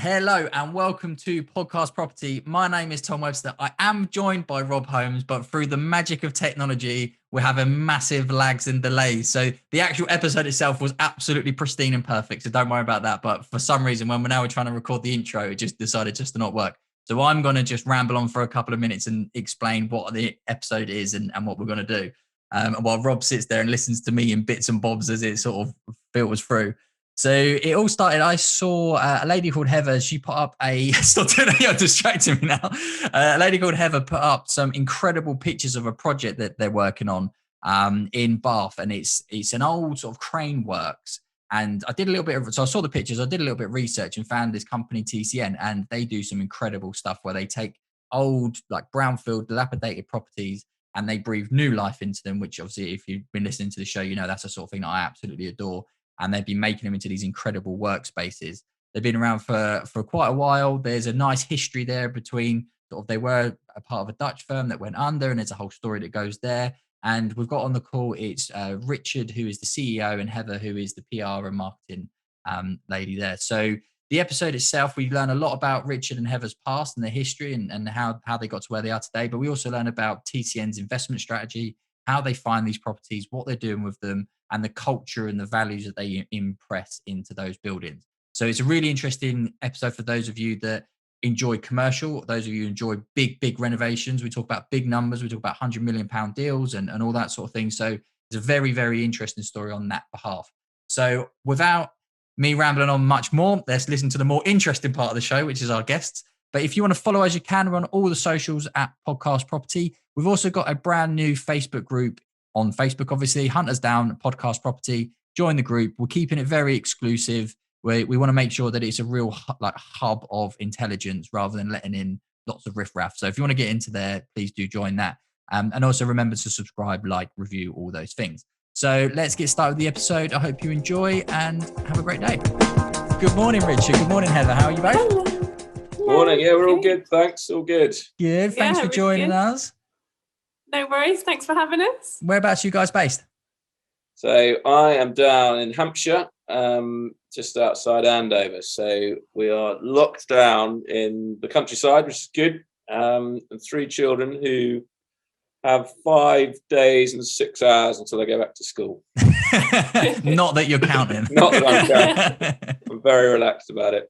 Hello and welcome to Podcast Property. My name is Tom Webster. I am joined by Rob Holmes, but through the magic of technology, we're having massive lags and delays. So the actual episode itself was absolutely pristine and perfect. So don't worry about that. But for some reason, when we're trying to record the intro, it just decided to not work. So I'm going to just ramble on for a couple of minutes and explain what the episode is and what we're going to do. While Rob sits there and listens to me in bits and bobs as it sort of filters through. So it all started, I saw a lady called Heather, she put up stop doing that, you're distracting me now. A lady called Heather put up some incredible pictures of a project that they're working on in Bath. And it's an old sort of crane works. And I did a little bit so I saw the pictures, I did a little bit of research and found this company TCN, and they do some incredible stuff where they take old, like brownfield, dilapidated properties and they breathe new life into them, which obviously if you've been listening to the show, you know, that's the sort of thing that I absolutely adore. And they've been making them into these incredible workspaces. They've been around for quite a while. There's a nice history there between sort of, they were a part of a Dutch firm that went under, and there's a whole story that goes there. And we've got on the call, it's Richard, who is the CEO, and Heather, who is the PR and marketing lady there. So the episode itself, we learn a lot about Richard and Heather's past and their history and how they got to where they are today. But we also learn about TCN's investment strategy, how they find these properties, what they're doing with them, and the culture and the values that they impress into those buildings. So it's a really interesting episode for those of you that enjoy commercial, those of you who enjoy big renovations. We talk about big numbers, we talk about £100 million deals and all that sort of thing. So it's a very, very interesting story on that behalf. So without me rambling on much more, let's listen to the more interesting part of the show, which is our guests. But if you want to follow us, you can. We're on all the socials at Podcast Property. We've also got a brand new Facebook group on Facebook, obviously. Hunt us down, Podcast Property. Join the group. We're keeping it very exclusive. We want to make sure that it's a real hub of intelligence rather than letting in lots of riffraff. So if you want to get into there, please do join that. And also remember to subscribe, like, review, all those things. So let's get started with the episode. I hope you enjoy and have a great day. Good morning, Richard. Good morning, Heather. How are you both? Hello. Morning. Yeah, we're all good. Thanks. All good. Good. Thanks for joining us. No worries. Thanks for having us. Whereabouts are you guys based? So I am down in Hampshire, just outside Andover. So we are locked down in the countryside, which is good. And 3 children who have 5 days and 6 hours until they go back to school. Not that you're counting. Not that I'm counting. I'm very relaxed about it.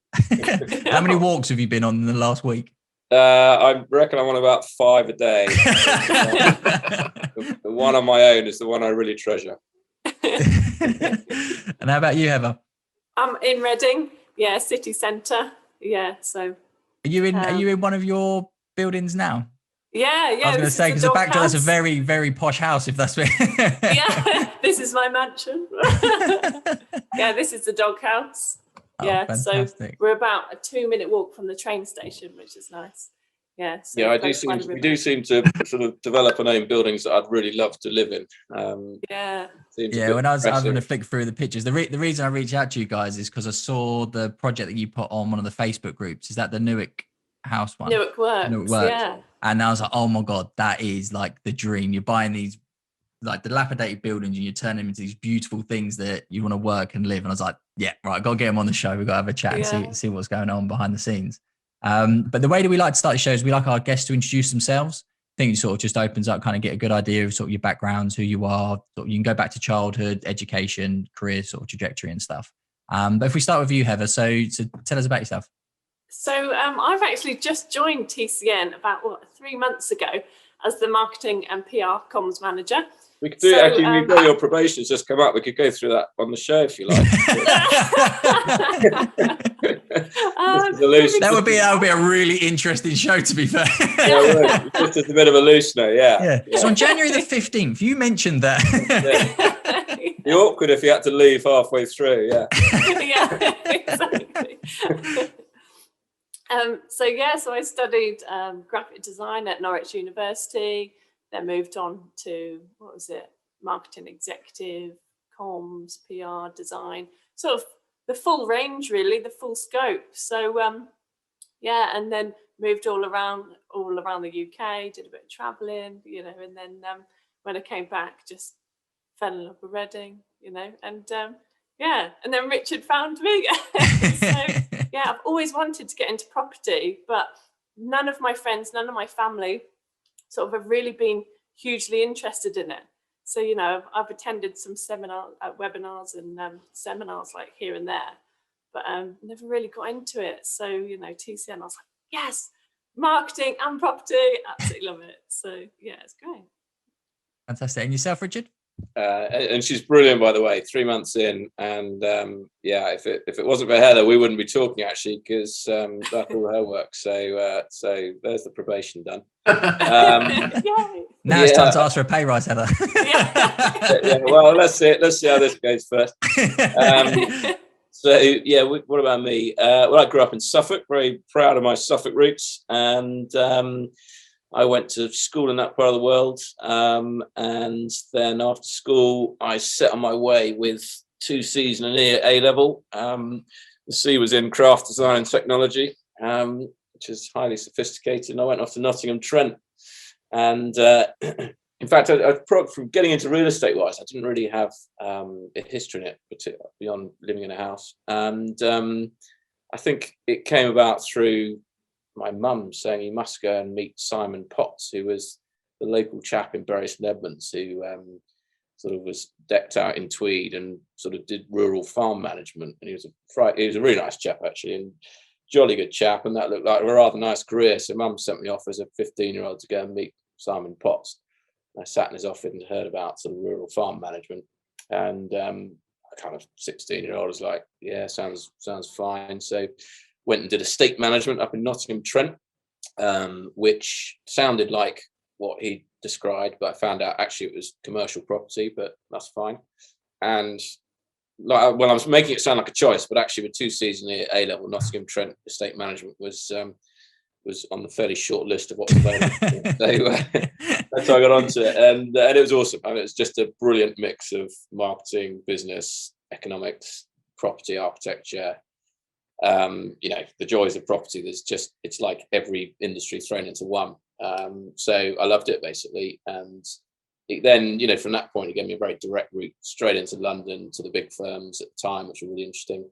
How many walks have you been on in the last week? I reckon I'm on about 5 a day. The one on my own is the one I really treasure. And how about you, Heather? I'm in Reading, city centre. So are you in one of your buildings now? Yeah. I was going to say, because the back door is a very, very posh house, if that's where. Yeah, this is my mansion. Yeah, this is the doghouse. Oh, yeah, fantastic. So we're about a 2-minute walk from the train station, which is nice. Yeah, so we do seem to sort of develop and own buildings that I'd really love to live in. When I was going to flick through the pictures, the reason I reached out to you guys is because I saw the project that you put on one of the Facebook groups. Is that the Newark house one? Newark Works, yeah. And I was like, oh my God, that is like the dream. You're buying these like dilapidated buildings and you're turning them into these beautiful things that you want to work and live. And I was like, yeah, right, I've got to get them on the show. We've got to have a chat and see what's going on behind the scenes. But the way that we like to start the show is we like our guests to introduce themselves. I think it sort of just opens up, kind of get a good idea of sort of your backgrounds, who you are. Sort of, you can go back to childhood, education, career sort of trajectory and stuff. But if we start with you, Heather, so tell us about yourself. So I've actually just joined TCN about 3 months ago as the marketing and PR comms manager. We could do it actually. We've got your probation's just come up. We could go through that on the show if you like. That would be a really interesting show, to be fair. Yeah, just as a bit of a loosener, yeah. So on January the 15th, you mentioned that. It'd be awkward if you had to leave halfway through, yeah. Yeah, exactly. So I studied graphic design at Norwich University, then moved on to, marketing executive, comms, PR, design, sort of the full range, really, the full scope. So, and then moved all around the UK, did a bit of travelling, and then when I came back, just fell in love with Reading, and then Richard found me. So, I've always always wanted to get into property, but none of my friends, none of my family sort of have really been hugely interested in it. So, you know, I've attended some webinars and seminars like here and there, but never really got into it. So, you know, TCN, I was like, yes, marketing and property, absolutely love it. So yeah, it's great. Fantastic. And yourself, Richard? And she's brilliant, by the way. 3 months in, and yeah, if it wasn't for Heather, we wouldn't be talking, actually, because that's all her work. So there's the probation done. Now it's time to ask for a pay rise, Heather. Yeah, well, let's see how this goes first. So yeah, what about me? Well, I grew up in Suffolk, very proud of my Suffolk roots, and I went to school in that part of the world, and then after school I set on my way with 2 C's and an E at A-level. The C was in craft design and technology, which is highly sophisticated, and I went off to Nottingham-Trent. And in fact, from getting into real estate wise, I didn't really have a history in it, particularly beyond living in a house. And I think it came about through my mum saying, you must go and meet Simon Potts, who was the local chap in Bury St Edmunds, who sort of was decked out in tweed and sort of did rural farm management. And he was a really nice chap, actually, and jolly good chap. And that looked like a rather nice career. So mum sent me off as a 15-year-old to go and meet Simon Potts. I sat in his office and heard about sort of rural farm management. And I kind of 16-year-old was like, yeah, sounds fine. So went and did estate management up in Nottingham-Trent, which sounded like what he described, but I found out actually it was commercial property, but that's fine. And well, I was making it sound like a choice, but actually with 2 C's and A-level, Nottingham-Trent estate management was on the fairly short list of what was available. So that's how I got onto it, and it was awesome. I mean, it was just a brilliant mix of marketing, business, economics, property, architecture. You know, the joys of property. It's like every industry thrown into one. So I loved it, basically, and then, you know, from that point, it gave me a very direct route straight into London to the big firms at the time, which were really interesting,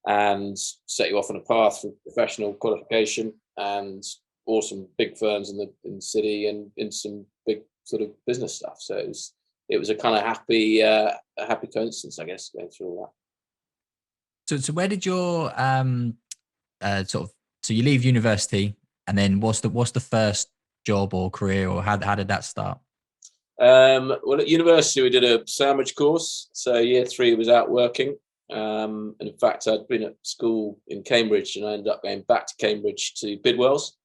and set you off on a path for professional qualification and awesome big firms in the city and in some big sort of business stuff. So it was a kind of happy coincidence, I guess, going through all that. So where did your so you leave university, and then what's the first job or career, or how did that start? Well, at university we did a sandwich course, so year 3 was out working, and in fact I'd been at school in Cambridge, and I ended up going back to Cambridge to Bidwell's,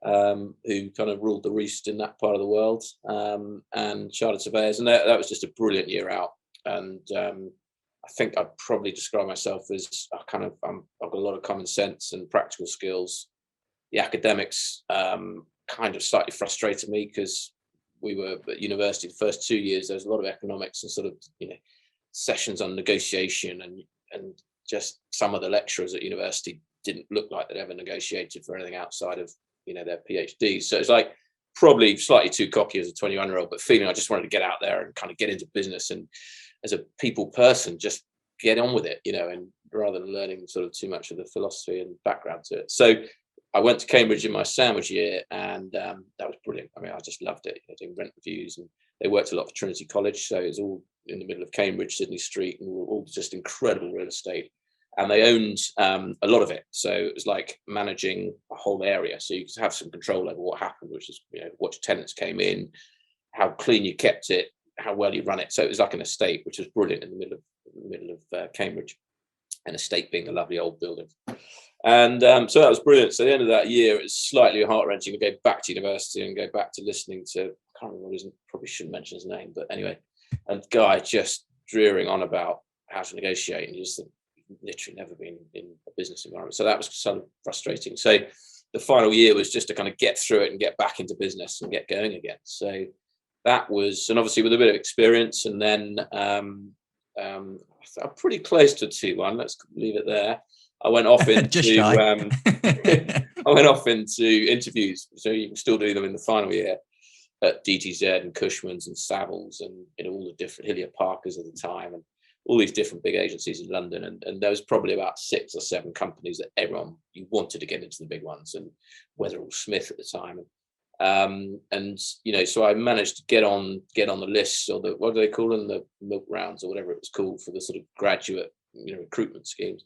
who kind of ruled the roost in that part of the world, and chartered surveyors, and that was just a brilliant year out. And I think I'd probably describe myself as I've got a lot of common sense and practical skills. The academics kind of slightly frustrated me, because we were at university the first 2 years, there was a lot of economics and sort of, you know, sessions on negotiation, and just some of the lecturers at university didn't look like they'd ever negotiated for anything outside of, you know, their PhDs. So it's like probably slightly too cocky as a 21-year-old, but feeling I just wanted to get out there and kind of get into business, and as a people person, just get on with it, you know, and rather than learning sort of too much of the philosophy and background to it. So I went to Cambridge in my sandwich year, and that was brilliant. I mean, I just loved it, you know, doing rent reviews, and they worked a lot for Trinity College, so it was all in the middle of Cambridge, Sydney Street, and all just incredible real estate. And they owned a lot of it, so it was like managing a whole area. So you could have some control over what happened, which is, you know, what tenants came in, how clean you kept it, how well you run it. So it was like an estate, which was brilliant in the middle of Cambridge, an estate being a lovely old building. And so that was brilliant. So at the end of that year, it was slightly heart-wrenching to go back to university and go back to listening to, I can't remember probably shouldn't mention his name, but anyway, a guy just drearing on about how to negotiate, and you just think, you've literally never been in a business environment. So that was sort of frustrating. So the final year was just to kind of get through it and get back into business and get going again. So that was, and obviously with a bit of experience, and then I'm pretty close to 2-1. Let's leave it there. I went off into I went off into interviews, so you can still do them in the final year, at DTZ and Cushman's and Savills and, you know, all the different Hillier Parkers at the time, and all these different big agencies in London, and there was probably about 6 or 7 companies that everyone, you wanted to get into the big ones, and Weatherall Smith at the time. And so I managed to get on the list, or the, what do they call them, the milk rounds or whatever it was called, for the sort of graduate recruitment schemes,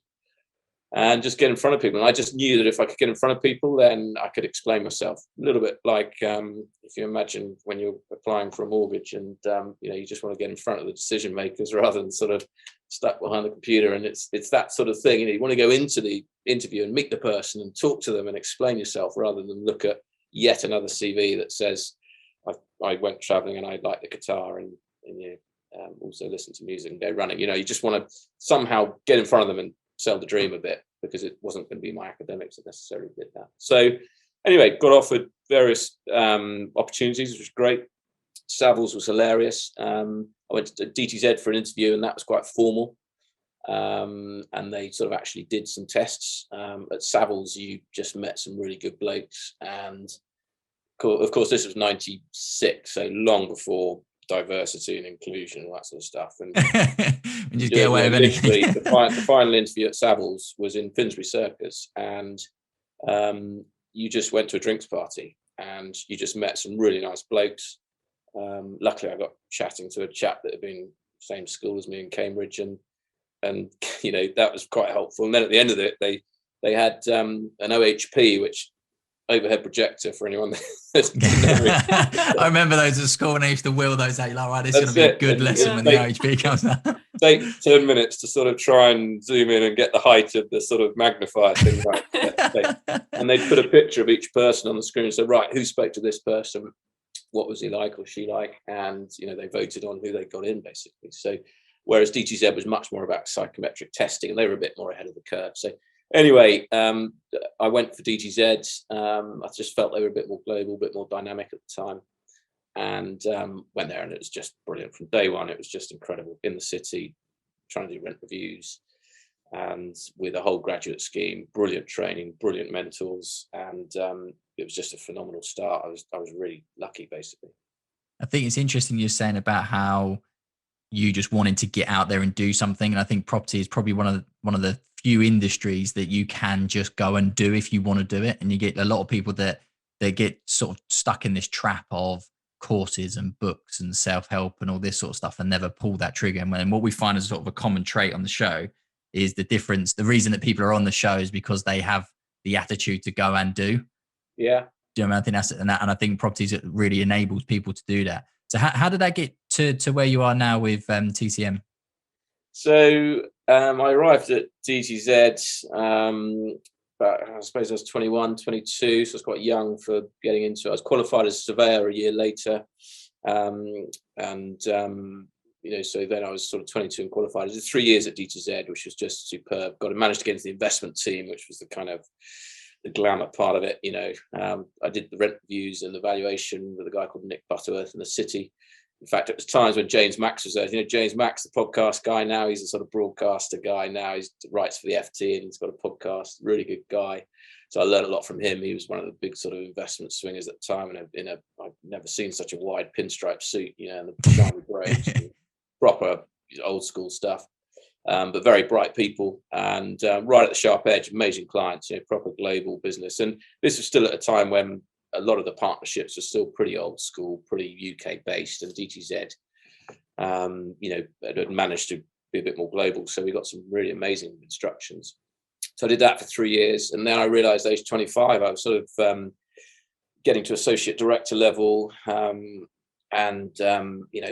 and just get in front of people. And I just knew that if I could get in front of people, then I could explain myself a little bit like, if you imagine when you're applying for a mortgage, and you just want to get in front of the decision makers rather than sort of stuck behind the computer. And it's that sort of thing. You want to go into the interview and meet the person and talk to them and explain yourself, rather than look at yet another CV that says I went traveling and I like the guitar and also listen to music and go running. You just want to somehow get in front of them and sell the dream a bit, because it wasn't going to be my academics that necessarily did that. So anyway, got offered various opportunities, which was great. Savills was hilarious. I went to DTZ for an interview, and that was quite formal. And they sort of actually did some tests. At Savills, you just met some really good blokes. And of course, this was 96, so long before diversity and inclusion and all that sort of stuff. And you just get away with anything. The final interview at Savills was in Finsbury Circus, and you just went to a drinks party, and you just met some really nice blokes. Luckily, I got chatting to a chap that had been same school as me in Cambridge, and that was quite helpful. And then at the end of it, they had an OHP, which overhead projector, for anyone that's I remember those at school, and I used to wheel those out. You're like, right, this is going to be a good lesson when the OHP comes out. Take 10 minutes to sort of try and zoom in and get the height of the sort of magnifier thing right. And they put a picture of each person on the screen and said, right, who spoke to this person? What was he like or she like? And, they voted on who they got in, basically. So whereas DTZ was much more about psychometric testing, and they were a bit more ahead of the curve. So anyway, I went for DTZ. I just felt they were a bit more global, a bit more dynamic at the time, and went there, and it was just brilliant from day one. It was just incredible in the city, trying to do rent reviews, and with a whole graduate scheme, brilliant training, brilliant mentors, and it was just a phenomenal start. I was really lucky, basically. I think it's interesting you're saying about how you just wanted to get out there and do something, and I think property is probably one of the few industries that you can just go and do if you want to do it. And you get a lot of people that get sort of stuck in this trap of courses and books and self-help and all this sort of stuff, and never pull that trigger. And what we find as sort of a common trait on the show is the reason that people are on the show is because they have the attitude to go and do. Yeah. Do you know what I mean? I think and I think properties really enables people to do that. So how did that get to where you are now with TCM? So I arrived at DTZ, but I suppose I was 21, 22, so I was quite young for getting into it. I was qualified as a surveyor a year later. So then I was sort of 22 and qualified. I did 3 years at DTZ, which was just superb. Managed to get into the investment team, which was the kind of the glamour part of it. I did the rent reviews and the valuation with a guy called Nick Butterworth in the city. In fact, it was times when James Max was there. James Max, the podcast guy now, he's a sort of broadcaster guy now. He writes for the FT and he's got a podcast, really good guy. So I learned a lot from him. He was one of the big sort of investment swingers at the time. And I've never seen such a wide pinstripe suit, and the shiny braids, proper old school stuff. But very bright people, and right at the sharp edge, amazing clients, proper global business. And this was still at a time when a lot of the partnerships were still pretty old school, pretty UK based, and DTZ, had managed to be a bit more global. So we got some really amazing instructions. So I did that for 3 years, and then I realised age 25, I was sort of getting to associate director level, and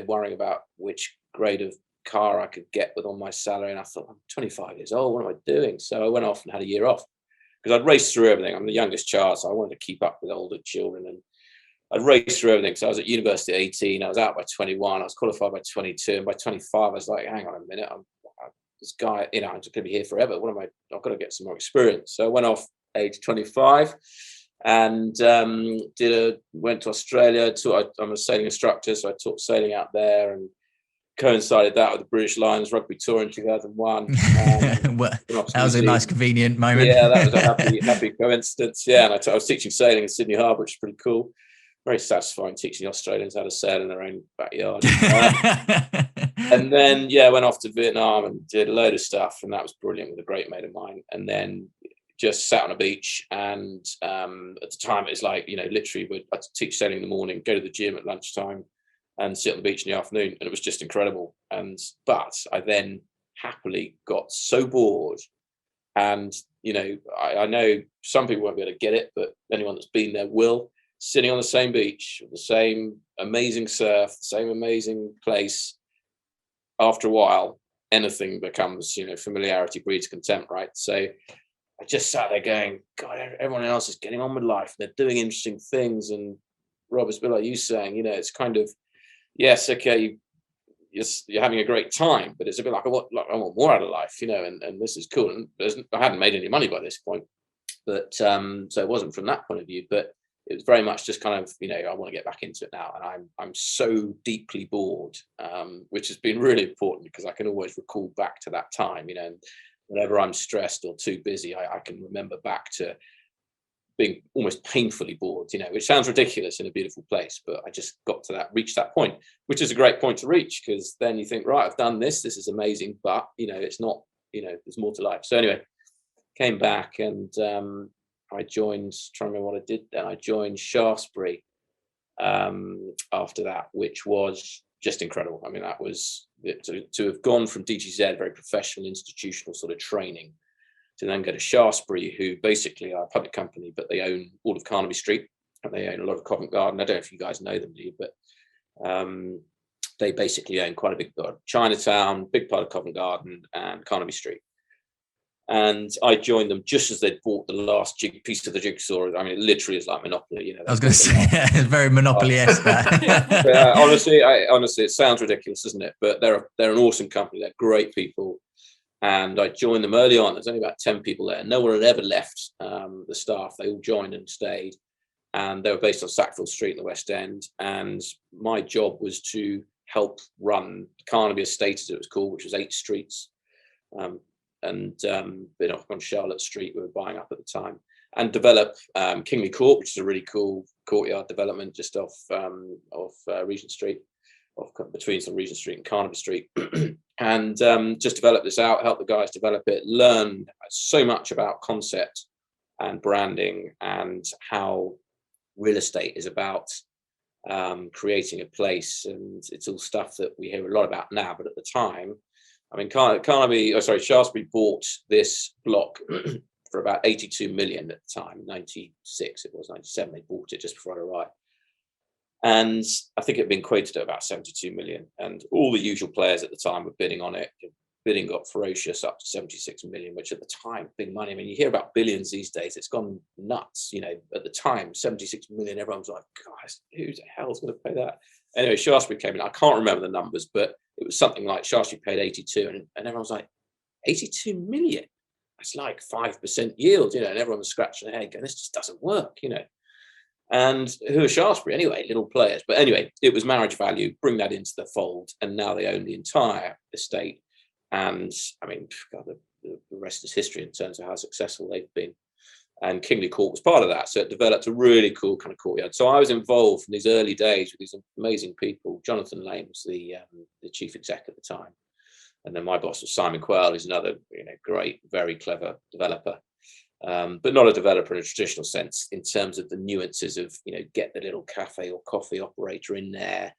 worrying about which grade of car I could get with on my salary. And I thought, I'm 25 years old, what am I doing? So I went off and had a year off, because I'd raced through everything. I'm the youngest child, so I wanted to keep up with older children, and I'd raced through everything. So I was at university at 18, I was out by 21, I was qualified by 22, and by 25 I was like, hang on a minute, this guy, I'm just going to be here forever. I've got to get some more experience. So I went off age 25 and went to Australia. I'm a sailing instructor, so I taught sailing out there, and coincided that with the British Lions rugby tour in 2001. That was a nice convenient moment. Yeah, that was a happy coincidence. Yeah, and I was teaching sailing in Sydney Harbour, which is pretty cool. Very satisfying teaching Australians how to sail in their own backyard. And then, yeah, went off to Vietnam and did a load of stuff. And that was brilliant with a great mate of mine. And then just sat on a beach. And at the time, it was like, literally I'd teach sailing in the morning, go to the gym at lunchtime and sit on the beach in the afternoon. And it was just incredible. But I then happily got so bored. And, I know some people won't be able to get it, but anyone that's been there will. Sitting on the same beach, with the same amazing surf, the same amazing place. After a while, anything becomes, familiarity breeds contempt, right? So I just sat there going, God, everyone else is getting on with life. They're doing interesting things. And Rob, it's a bit like you saying, it's kind of, yes, okay, you're having a great time, but it's a bit like I want more out of life, and this is cool. And I hadn't made any money by this point, but so it wasn't from that point of view, but it was very much just kind of, I want to get back into it now. And I'm so deeply bored, which has been really important because I can always recall back to that time, and whenever I'm stressed or too busy, I can remember back to being almost painfully bored, which sounds ridiculous in a beautiful place, but I just got to reach that point, which is a great point to reach, because then you think, right, I've done this is amazing, but, it's not, there's more to life. So anyway, came back and I joined, trying to remember what I did then. I joined Shaftesbury after that, which was just incredible. I mean, that was to have gone from DGZ, very professional, institutional sort of training, to then go to Shaftesbury, who basically are a public company, but they own all of Carnaby Street and they own a lot of Covent Garden. I don't know if you guys know them, do you? But they basically own quite a big part of Chinatown, big part of Covent Garden and Carnaby Street. And I joined them just as they'd bought the last piece of the jigsaw. I mean, it literally is like Monopoly. I was going to say, it's very Monopoly-esque. Honestly, it sounds ridiculous, doesn't it? But they're an awesome company. They're great people. And I joined them early on. There's only about 10 people there. No one had ever left the staff. They all joined and stayed. And they were based on Sackville Street in the West End. And my job was to help run Carnaby Estate, as it was called, which was 8 streets. And been off on Charlotte Street we were buying up at the time, and develop Kingley Court, which is a really cool courtyard development just off Regent Street, between Regent Street and Carnaby Street, and just develop this out, help the guys develop it, learn so much about concept and branding and how real estate is about creating a place. And it's all stuff that we hear a lot about now, but at the time, I mean, Shaftesbury bought this block for about 82 million at the time. 96, it was 97. They bought it just before I arrived. And I think it had been quoted at about 72 million. And all the usual players at the time were bidding on it. Bidding got ferocious, up to 76 million, which at the time, big money. I mean, you hear about billions these days. It's gone nuts. At the time, 76 million, everyone's like, guys, who the hell's going to pay that? Anyway, Shaftesbury came in. I can't remember the numbers, but it was something like Shaftesbury paid 82, and everyone's like, 82 million? That's like 5% yield, and everyone was scratching their head going, this just doesn't work, And who are Shaftesbury anyway? Little players. But anyway, it was marriage value, bring that into the fold, and now they own the entire estate. And I mean, God, the rest is history in terms of how successful they've been. And Kingley Court was part of that. So it developed a really cool kind of courtyard. So I was involved in these early days with these amazing people. Jonathan Lane was the chief exec at the time. And then my boss was Simon Quell, who's another great, very clever developer. But not a developer in a traditional sense, in terms of the nuances of, get the little cafe or coffee operator in there.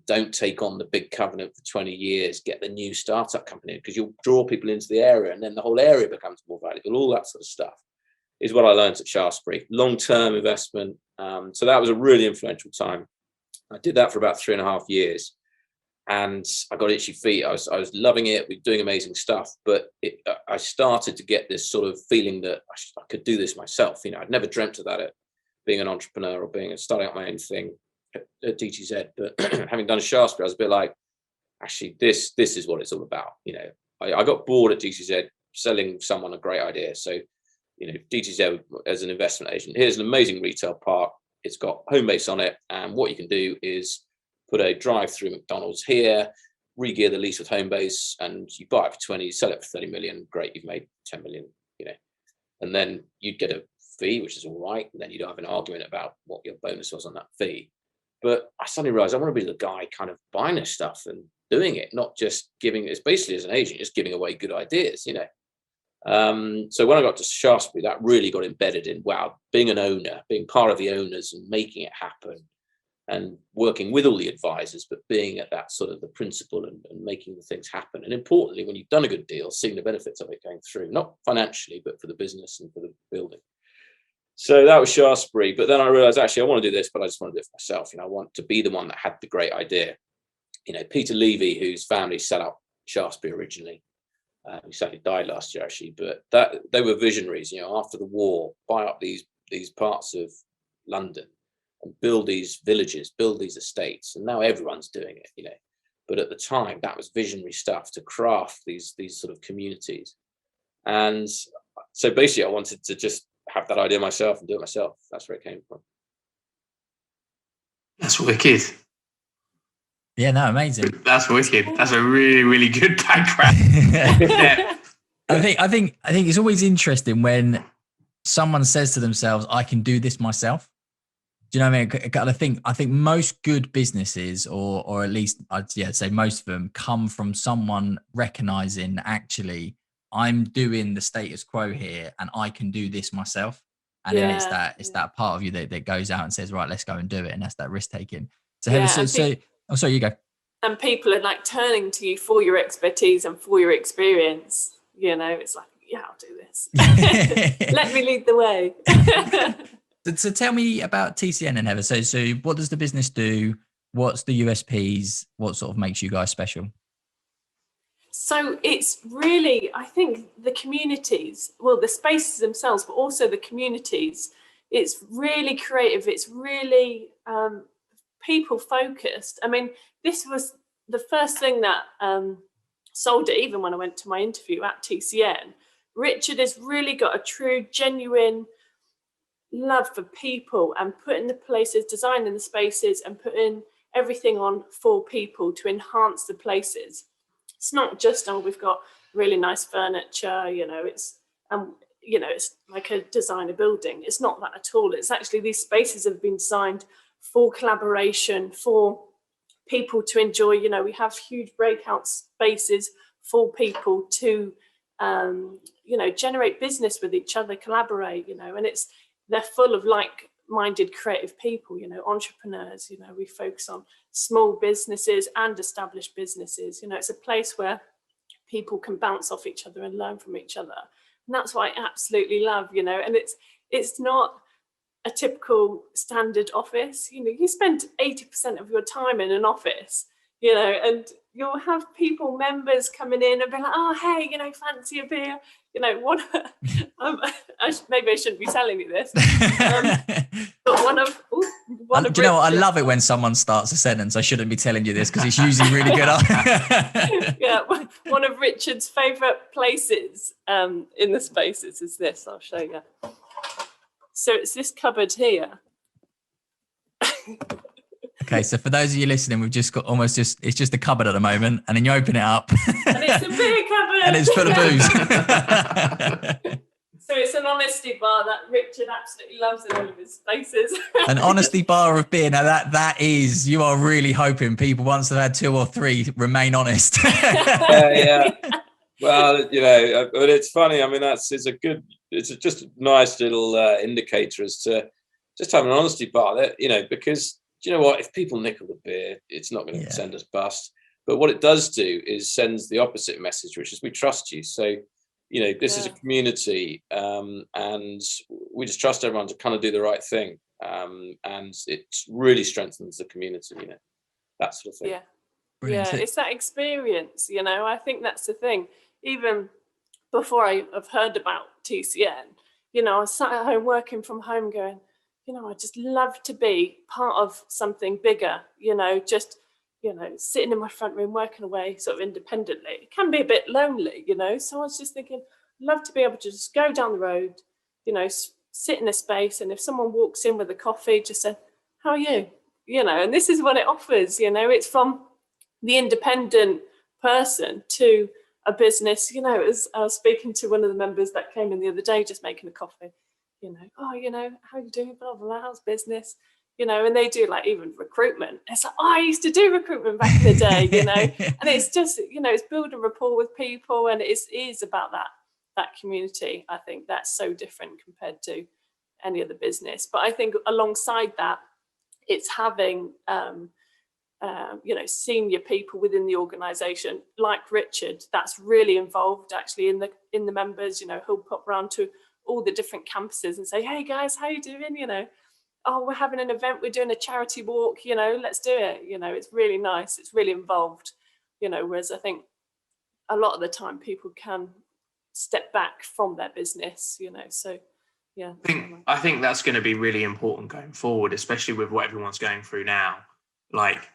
Don't take on the big covenant for 20 years, get the new startup company, because you'll draw people into the area and then the whole area becomes more valuable, all that sort of stuff. Is what I learned at Shaftesbury. Long-term investment. So that was a really influential time. I did that for about 3.5 years, and I got itchy feet. I was loving it. We were doing amazing stuff, but I started to get this sort of feeling that I could do this myself. I'd never dreamt of that at being an entrepreneur or starting up my own thing at DGZ. But having done Shaftesbury, I was a bit like, actually, this is what it's all about. I got bored at DGZ selling someone a great idea. So DGZ as an investment agent, here's an amazing retail park. It's got Homebase on it. And what you can do is put a drive-through McDonald's here, re-gear the lease with Homebase, and you buy it for 20, sell it for 30 million. Great, you've made 10 million, and then you'd get a fee, which is all right. And then you'd have an argument about what your bonus was on that fee. But I suddenly realized I want to be the guy kind of buying this stuff and doing it, not just giving. It's basically, as an agent, just giving away good ideas, So when I got to Shaftesbury, that really got embedded in, wow, being an owner, being part of the owners and making it happen, and working with all the advisors, but being at that sort of the principal and making the things happen. And importantly, when you've done a good deal, seeing the benefits of it going through, not financially, but for the business and for the building. So that was Shaftesbury. But then I realized, actually, I want to do this, but I just want to do it for myself. I want to be the one that had the great idea. Peter Levy, whose family set up Shaftesbury originally, he sadly died last year, actually, but that they were visionaries, after the war, buy up these parts of London and build these villages, build these estates. And now everyone's doing it, But at the time, that was visionary stuff, to craft these sort of communities. And so basically, I wanted to just have that idea myself and do it myself. That's where it came from. That's wicked. Yeah, no, amazing. That's wicked. That's a really, really good background. Yeah. I think it's always interesting when someone says to themselves, "I can do this myself." Do you know what I mean? I think most good businesses, or at least I'd say most of them, come from someone recognizing, actually, I'm doing the status quo here, and I can do this myself. And then it's that part of you that goes out and says, right, let's go and do it, and that's that risk taking. So, oh, sorry, you go. And people are like turning to you for your expertise and for your experience. It's like, yeah, I'll do this. Let me lead the way. So tell me about TCN and Heather. So what does the business do? What's the USPs? What sort of makes you guys special? So it's really, I think, the communities, well, the spaces themselves, but also the communities. It's really creative. It's really people focused. I mean, this was the first thing that sold it, even when I went to my interview at TCN. Richard has really got a true, genuine love for people and putting the places, designing the spaces and putting everything on for people to enhance the places. It's not just, we've got really nice furniture, it's like a designer building. It's not that at all. It's actually, these spaces have been designed for collaboration, for people to enjoy. We have huge breakout spaces for people to generate business with each other, collaborate, and they're full of like-minded creative people, entrepreneurs. We focus on small businesses and established businesses. It's a place where people can bounce off each other and learn from each other. And that's what I absolutely love, and it's not a typical standard office. You spend 80% of your time in an office, and you'll have members coming in and be like, oh, hey, fancy a beer, maybe I shouldn't be telling you this. But one of do you know what? I love it when someone starts a sentence, I shouldn't be telling you this, because it's usually really good. Yeah, one of Richard's favourite places in the spaces is this. I'll show you. So it's this cupboard here. Okay, so for those of you listening, we've just got it's just a cupboard at the moment, and then you open it up. And it's a beer cupboard. And it's full of booze. So it's an honesty bar that Richard absolutely loves in all of his spaces. An honesty bar of beer. Now that is, you are really hoping people, once they've had 2 or 3, remain honest. Yeah. Well, but it's funny. I mean, it's just a nice little indicator as to just having an honesty bar there, because do you know what? If people nickel the beer, it's not going to send us bust. But what it does do is sends the opposite message, which is we trust you. So, this is a community, and we just trust everyone to kind of do the right thing. And it really strengthens the community, that sort of thing. Yeah. Brilliant. Yeah, it's that experience, I think that's the thing. Even before I have heard about TCN, I was sat at home working from home going, I just love to be part of something bigger, just, sitting in my front room, working away sort of independently. It can be a bit lonely, so I was just thinking, I'd love to be able to just go down the road, sit in a space. And if someone walks in with a coffee, just say, how are you? And this is what it offers, it's from the independent person to a business. I was speaking to one of the members that came in the other day, just making a coffee, oh, how are you doing? Blah, blah, blah, how's business? you know, and they do like even recruitment. It's like, oh, I used to do recruitment back in the day, you know, and it's just, you know, it's building rapport with people, and it is about that community. I think that's so different compared to any other business. But I think alongside that, it's having you know, senior people within the organization like Richard that's really involved actually in the members. You know, he'll pop around to all the different campuses and say, hey guys, how you doing? You know, oh, we're having an event, we're doing a charity walk, you know, let's do it. You know, it's really nice, it's really involved, you know, whereas I think a lot of the time people can step back from their business, you know. So yeah, I think that's going to be really important going forward, especially with what everyone's going through now. Like,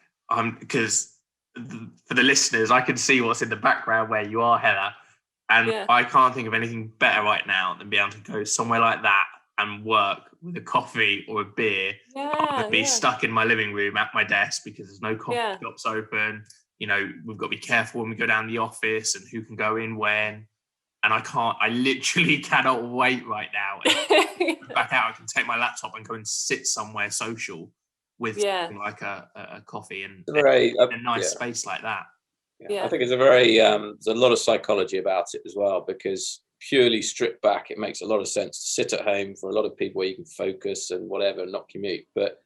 because for the listeners, I can see what's in the background where you are, Heather, and I can't think of anything better right now than being able to go somewhere like that and work with a coffee or a beer. I'm be stuck in my living room at my desk because there's no coffee shops open. You know, we've got to be careful when we go down the office and who can go in when. And I literally cannot wait right now. Back out, I can take my laptop and go and sit somewhere social with something like a coffee and a nice space like that. I think it's a very, there's a lot of psychology about it as well, because purely stripped back, it makes a lot of sense to sit at home for a lot of people where you can focus and whatever, and not commute. But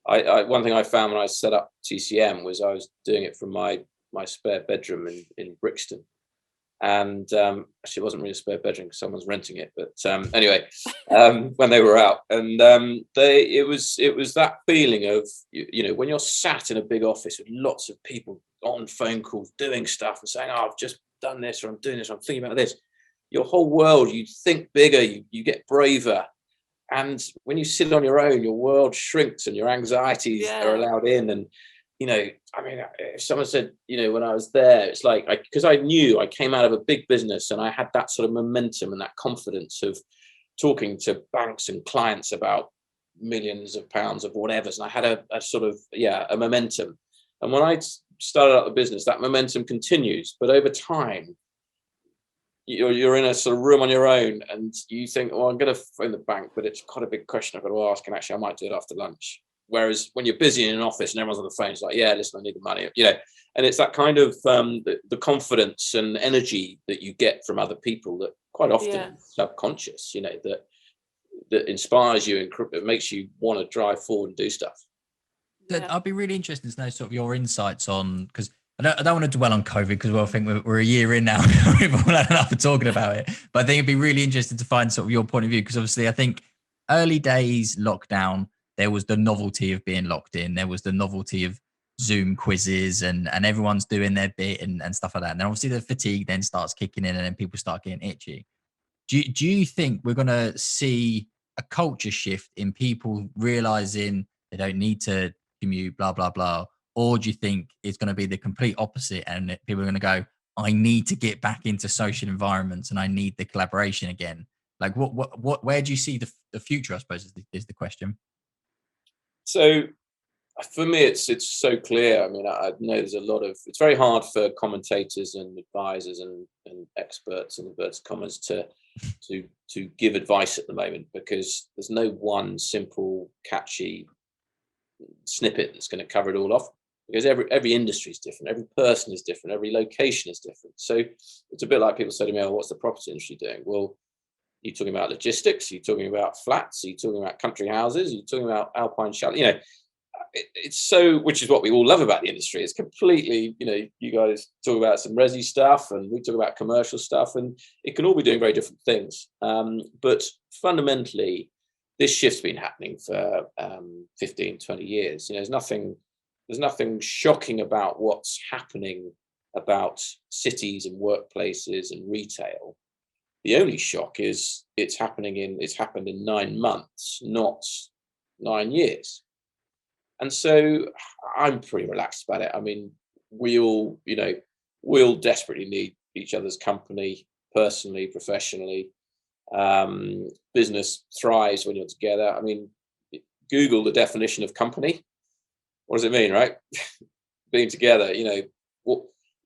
one thing I found when I set up TCM was I was doing it from my spare bedroom in Brixton. And actually it wasn't really a spare bedroom because someone's renting it, but anyway, when they were out, and it was that feeling of, you know, when you're sat in a big office with lots of people on phone calls doing stuff and saying, oh, I've just done this, or I'm doing this, or I'm thinking about this, your whole world, you think bigger, you get braver. And when you sit on your own, your world shrinks and your anxieties are allowed in. And you know, I mean, if someone said, you know, when I was there, it's like, because I knew I came out of a big business and I had that sort of momentum and that confidence of talking to banks and clients about millions of pounds of whatever. And I had a sort of, a momentum. And when I started out the business, that momentum continues. But over time, you're in a sort of room on your own and you think, well, I'm going to phone the bank, but it's quite a big question I've got to ask. And actually, I might do it after lunch. Whereas when you're busy in an office and everyone's on the phone, it's like, yeah, listen, I need the money, you know. And it's that kind of the confidence and energy that you get from other people that quite often is subconscious, you know, that inspires you and it makes you want to drive forward and do stuff. I'd be really interested to know sort of your insights on, because I don't want to dwell on COVID because I think we're a year in now. We've all had enough of talking about it. But I think it'd be really interesting to find sort of your point of view, because obviously I think early days lockdown, there was the novelty of being locked in. There was the novelty of Zoom quizzes and everyone's doing their bit and stuff like that. And then obviously the fatigue then starts kicking in and then people start getting itchy. Do you think we're going to see a culture shift in people realizing they don't need to commute, blah, blah, blah? Or do you think it's going to be the complete opposite and people are going to go, I need to get back into social environments and I need the collaboration again? Like where do you see the future, I suppose, is the question. So for me, it's so clear. I mean, I know there's a lot of, it's very hard for commentators and advisors and experts in inverted commas to give advice at the moment, because there's no one simple, catchy snippet that's going to cover it all off, because every industry is different, every person is different, every location is different. So it's a bit like people say to me, oh, what's the property industry doing? Well, you're talking about logistics, you're talking about flats, you're talking about country houses, you're talking about alpine chalet, you know, it's so, which is what we all love about the industry. It's completely, you know, you guys talk about some resi stuff and we talk about commercial stuff, and it can all be doing very different things. But fundamentally, this shift's been happening for 15, 20 years. You know, there's nothing shocking about what's happening about cities and workplaces and retail. The only shock is it's happened in 9 months, not 9 years. And so I'm pretty relaxed about it. I mean, we all desperately need each other's company, personally, professionally. Business thrives when you're together. I mean, Google the definition of company. What does it mean, right? Being together, you know,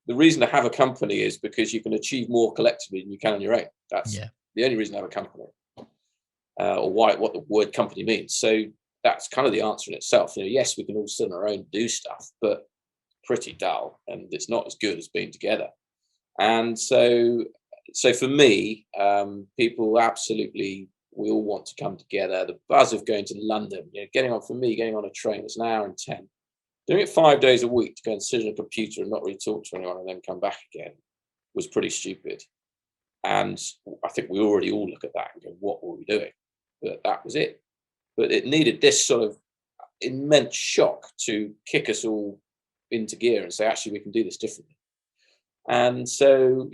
the reason to have a company is because you can achieve more collectively than you can on your own. That's the only reason to have a company, or what the word company means. So that's kind of the answer in itself. Yes, we can all sit on our own and do stuff, but pretty dull, and it's not as good as being together. And so for me, people absolutely, we all want to come together. The buzz of going to London, getting on a train, it's an hour and 10. Doing it 5 days a week to go and sit on a computer and not really talk to anyone and then come back again was pretty stupid. And I think we already all look at that and go, what were we doing? But that was it. But it needed this sort of immense shock to kick us all into gear and say, actually, we can do this differently. And so,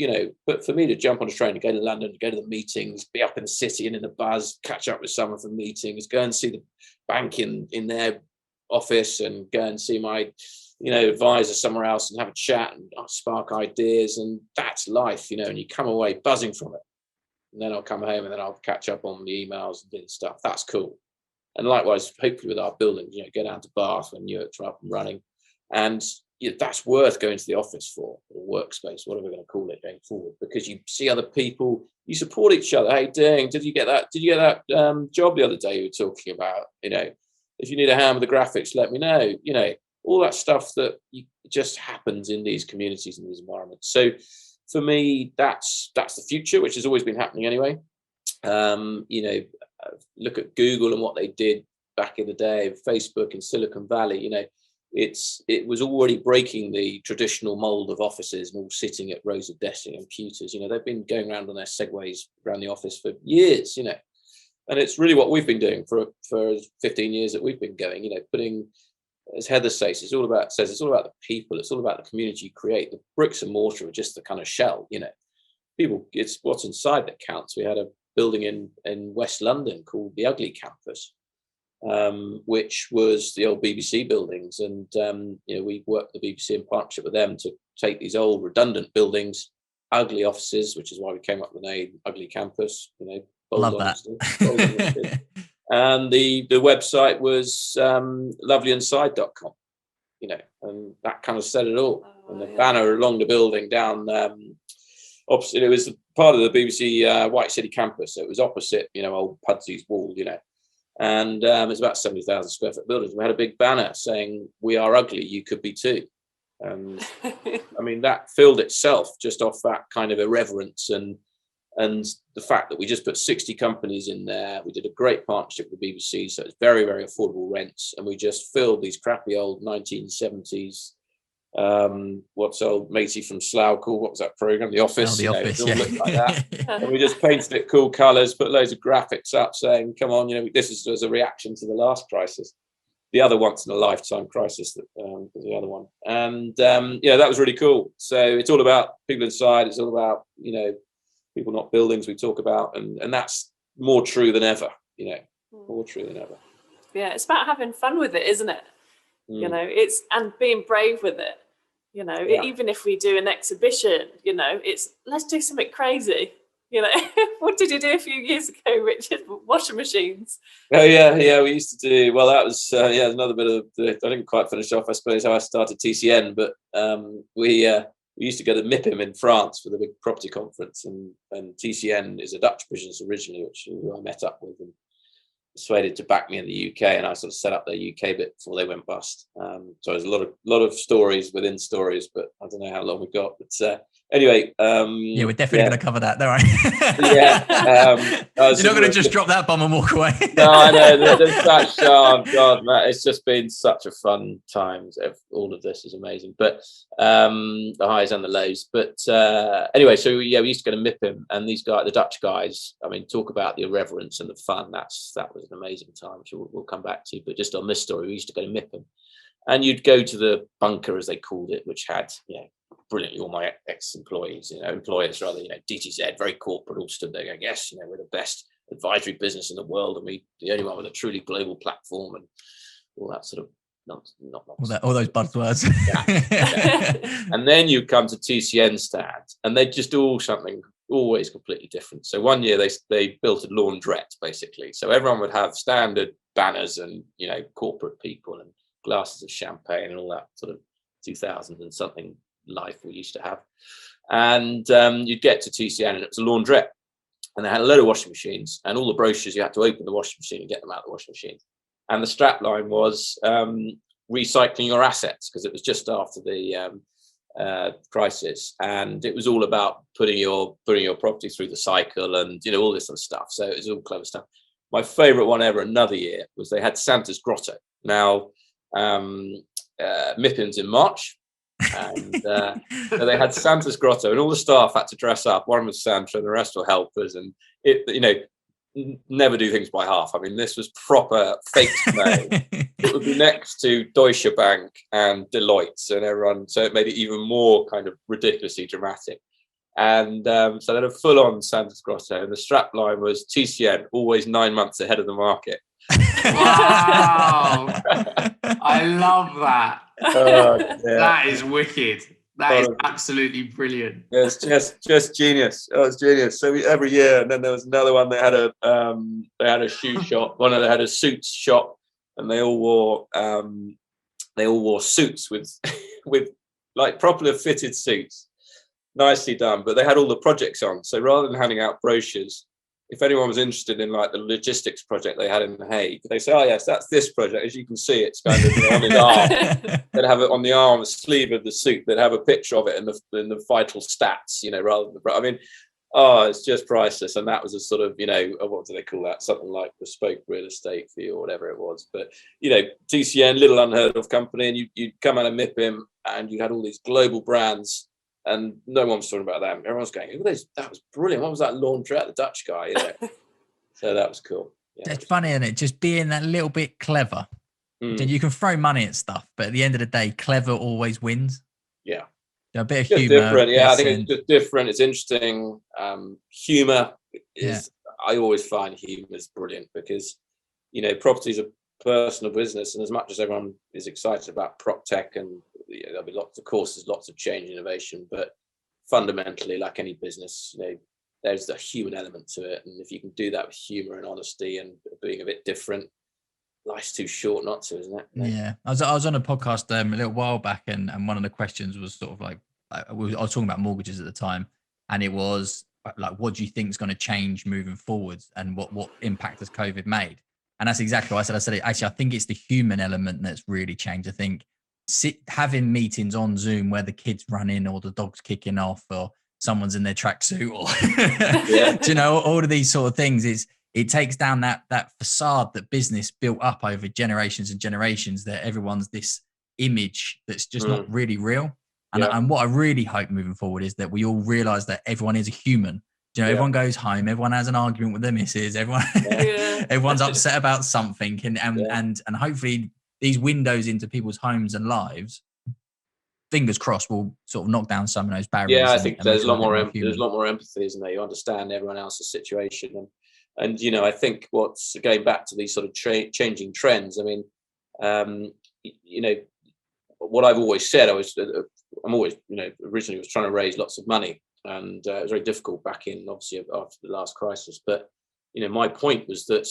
but for me to jump on a train, to go to London, to go to the meetings, be up in the city and in the buzz, catch up with someone from meetings, go and see the bank in their office, and go and see my advisor somewhere else and have a chat and spark ideas, and that's life, and you come away buzzing from it. And then I'll come home and then I'll catch up on the emails and doing stuff. That's cool. And likewise, hopefully with our buildings, go down to Bath when you're up and running, and that's worth going to the office for, or workspace, whatever we're going to call it going forward, because you see other people, you support each other. Hey, dang, did you get that job the other day you were talking about? If you need a hand with the graphics, let me know. All that stuff that just happens in these communities and these environments. So for me, that's the future, which has always been happening anyway. Look at Google and what they did back in the day, Facebook in Silicon Valley. It was already breaking the traditional mold of offices and all sitting at rows of desks and computers. They've been going around on their segways around the office for years, and it's really what we've been doing for 15 years that we've been going, putting, as Heather says, it's all about the people. It's all about the community you create. The bricks and mortar are just the kind of shell, people, it's what's inside that counts. We had a building in West London called the Ugly Campus, which was the old BBC buildings. And, we worked with the BBC in partnership with them to take these old redundant buildings, ugly offices, which is why we came up with the name Ugly Campus, Love that. And the website was lovelyinside.com, and that kind of said it all. And the banner along the building down opposite, it was part of the BBC White City campus. So it was opposite, old Pudsy's wall, and it's about 70,000 square foot buildings. We had a big banner saying, "We are ugly, you could be too." And I mean, that filled itself just off that kind of irreverence and the fact that we just put 60 companies in there. We did a great partnership with the BBC, so it's very, very affordable rents, and we just filled these crappy old 1970s. What's old matey from Slough called? What was that program? The Office. The Office, it all looked like that. And we just painted it cool colours, put loads of graphics up, saying, "Come on, this is as a reaction to the last crisis." The other once in a lifetime crisis that was the other one, and that was really cool. So it's all about people inside. It's all about people, not buildings. We talk about, and that's more true than ever. More true than ever. Yeah, it's about having fun with it, isn't it? It's and being brave with it. Even if we do an exhibition, it's let's do something crazy. What did you do a few years ago, Richard? Washing machines. Oh yeah, we used to do. Well, that was another bit of I didn't quite finish off, I suppose, how I started TCN, but we used to go to MIPIM in France for the big property conference, and TCN is a Dutch business originally, which I met up with and persuaded to back me in the UK, and I sort of set up their UK bit before they went bust. So there's a lot of stories within stories, but I don't know how long we've got. But anyway, we're definitely going to cover that. Don't worry. You're not going to just drop that bomb and walk away. No, I know. There's such, oh God, Matt, it's just been such a fun time. All of this is amazing, but the highs and the lows. But anyway, so we used to go to MIPIM, and these guys, the Dutch guys, I mean, talk about the irreverence and the fun. That was an amazing time, which we'll come back to. But just on this story, we used to go to MIPIM, and you'd go to the bunker, as they called it, which had, brilliantly, all my ex-employees, employers rather, DTZ, very corporate, all stood there going, yes, we're the best advisory business in the world, and we the only one with a truly global platform, and all that sort of all those buzzwords. Yeah. And then you come to TCN stand, and they just do something always completely different. So one year they built a laundrette, basically. So everyone would have standard banners and corporate people and glasses of champagne and all that sort of 2000 and something life we used to have. And you'd get to TCN, and it was a laundrette, and they had a load of washing machines, and all the brochures, you had to open the washing machine and get them out of the washing machine. and the strapline was recycling your assets, because it was just after the crisis, and it was all about putting your property through the cycle, and all this sort of stuff. So it was all clever stuff. My favorite one ever another year was they had Santa's Grotto. Now MIPIM's in March, and so they had Santa's Grotto, and all the staff had to dress up. One was Santa and the rest were helpers, and it never do things by half. I mean, this was proper fake snow. It would be next to Deutsche Bank and Deloitte and everyone, so it made it even more kind of ridiculously dramatic. And so they had a full-on Santa's Grotto, and the strap line was TCN, always 9 months ahead of the market. Wow. I love that. That is wicked. That is absolutely brilliant. Yeah, it's just genius. Oh, it's genius. So every year, and then there was another one. They had a shoe shop. One of them had a suits shop, and they all wore suits with like properly fitted suits, nicely done. But they had all the projects on. So rather than handing out brochures, if anyone was interested in like the logistics project they had in The Hague, they say, "Oh yes, that's this project." As you can see, it's kind of on his arm. They'd have it on the arm, the sleeve of the suit. They'd have a picture of it in the vital stats, rather than. I mean, it's just priceless. And that was a sort of, what do they call that? Something like bespoke real estate fee or whatever it was. But TCN, little unheard of company, and you'd come out of MIPIM, and you had all these global brands. And no one was talking about them. Everyone's going, that was brilliant. What was that laundrette, the Dutch guy? So that was cool. Yeah, it's funny, isn't it? Just being that little bit clever. You can throw money at stuff, but at the end of the day, clever always wins. Yeah. A bit of just humor. Different. Yeah, I think it's just different. It's interesting. Humor is, I always find humor is brilliant, because, property is a personal business. And as much as everyone is excited about prop tech, and there'll be lots of courses, lots of change, innovation, but fundamentally, like any business, there's the human element to it. And if you can do that with humor and honesty and being a bit different, life's too short not to, isn't it? Yeah. I was on a podcast a little while back, and one of the questions was sort of like, I was talking about mortgages at the time, and it was like, what do you think is going to change moving forwards, and what impact has COVID made? And that's exactly what I said. Actually, I think it's the human element that's really changed. I think having meetings on Zoom where the kids run in, or the dog's kicking off, or someone's in their tracksuit, or all of these sort of things, it takes down that facade that business built up over generations and generations, that everyone's this image that's just not really real. And what I really hope moving forward is that we all realize that everyone is a human. Everyone goes home, everyone has an argument with their missus, everyone's upset about something, and hopefully these windows into people's homes and lives, fingers crossed, will sort of knock down some of those barriers. Yeah, I think there's a lot more empathy, isn't there? You understand everyone else's situation, and I think what's going back to these sort of changing trends. I mean, what I've always said, I'm always, originally was trying to raise lots of money, and it was very difficult back in, obviously, after the last crisis. But my point was that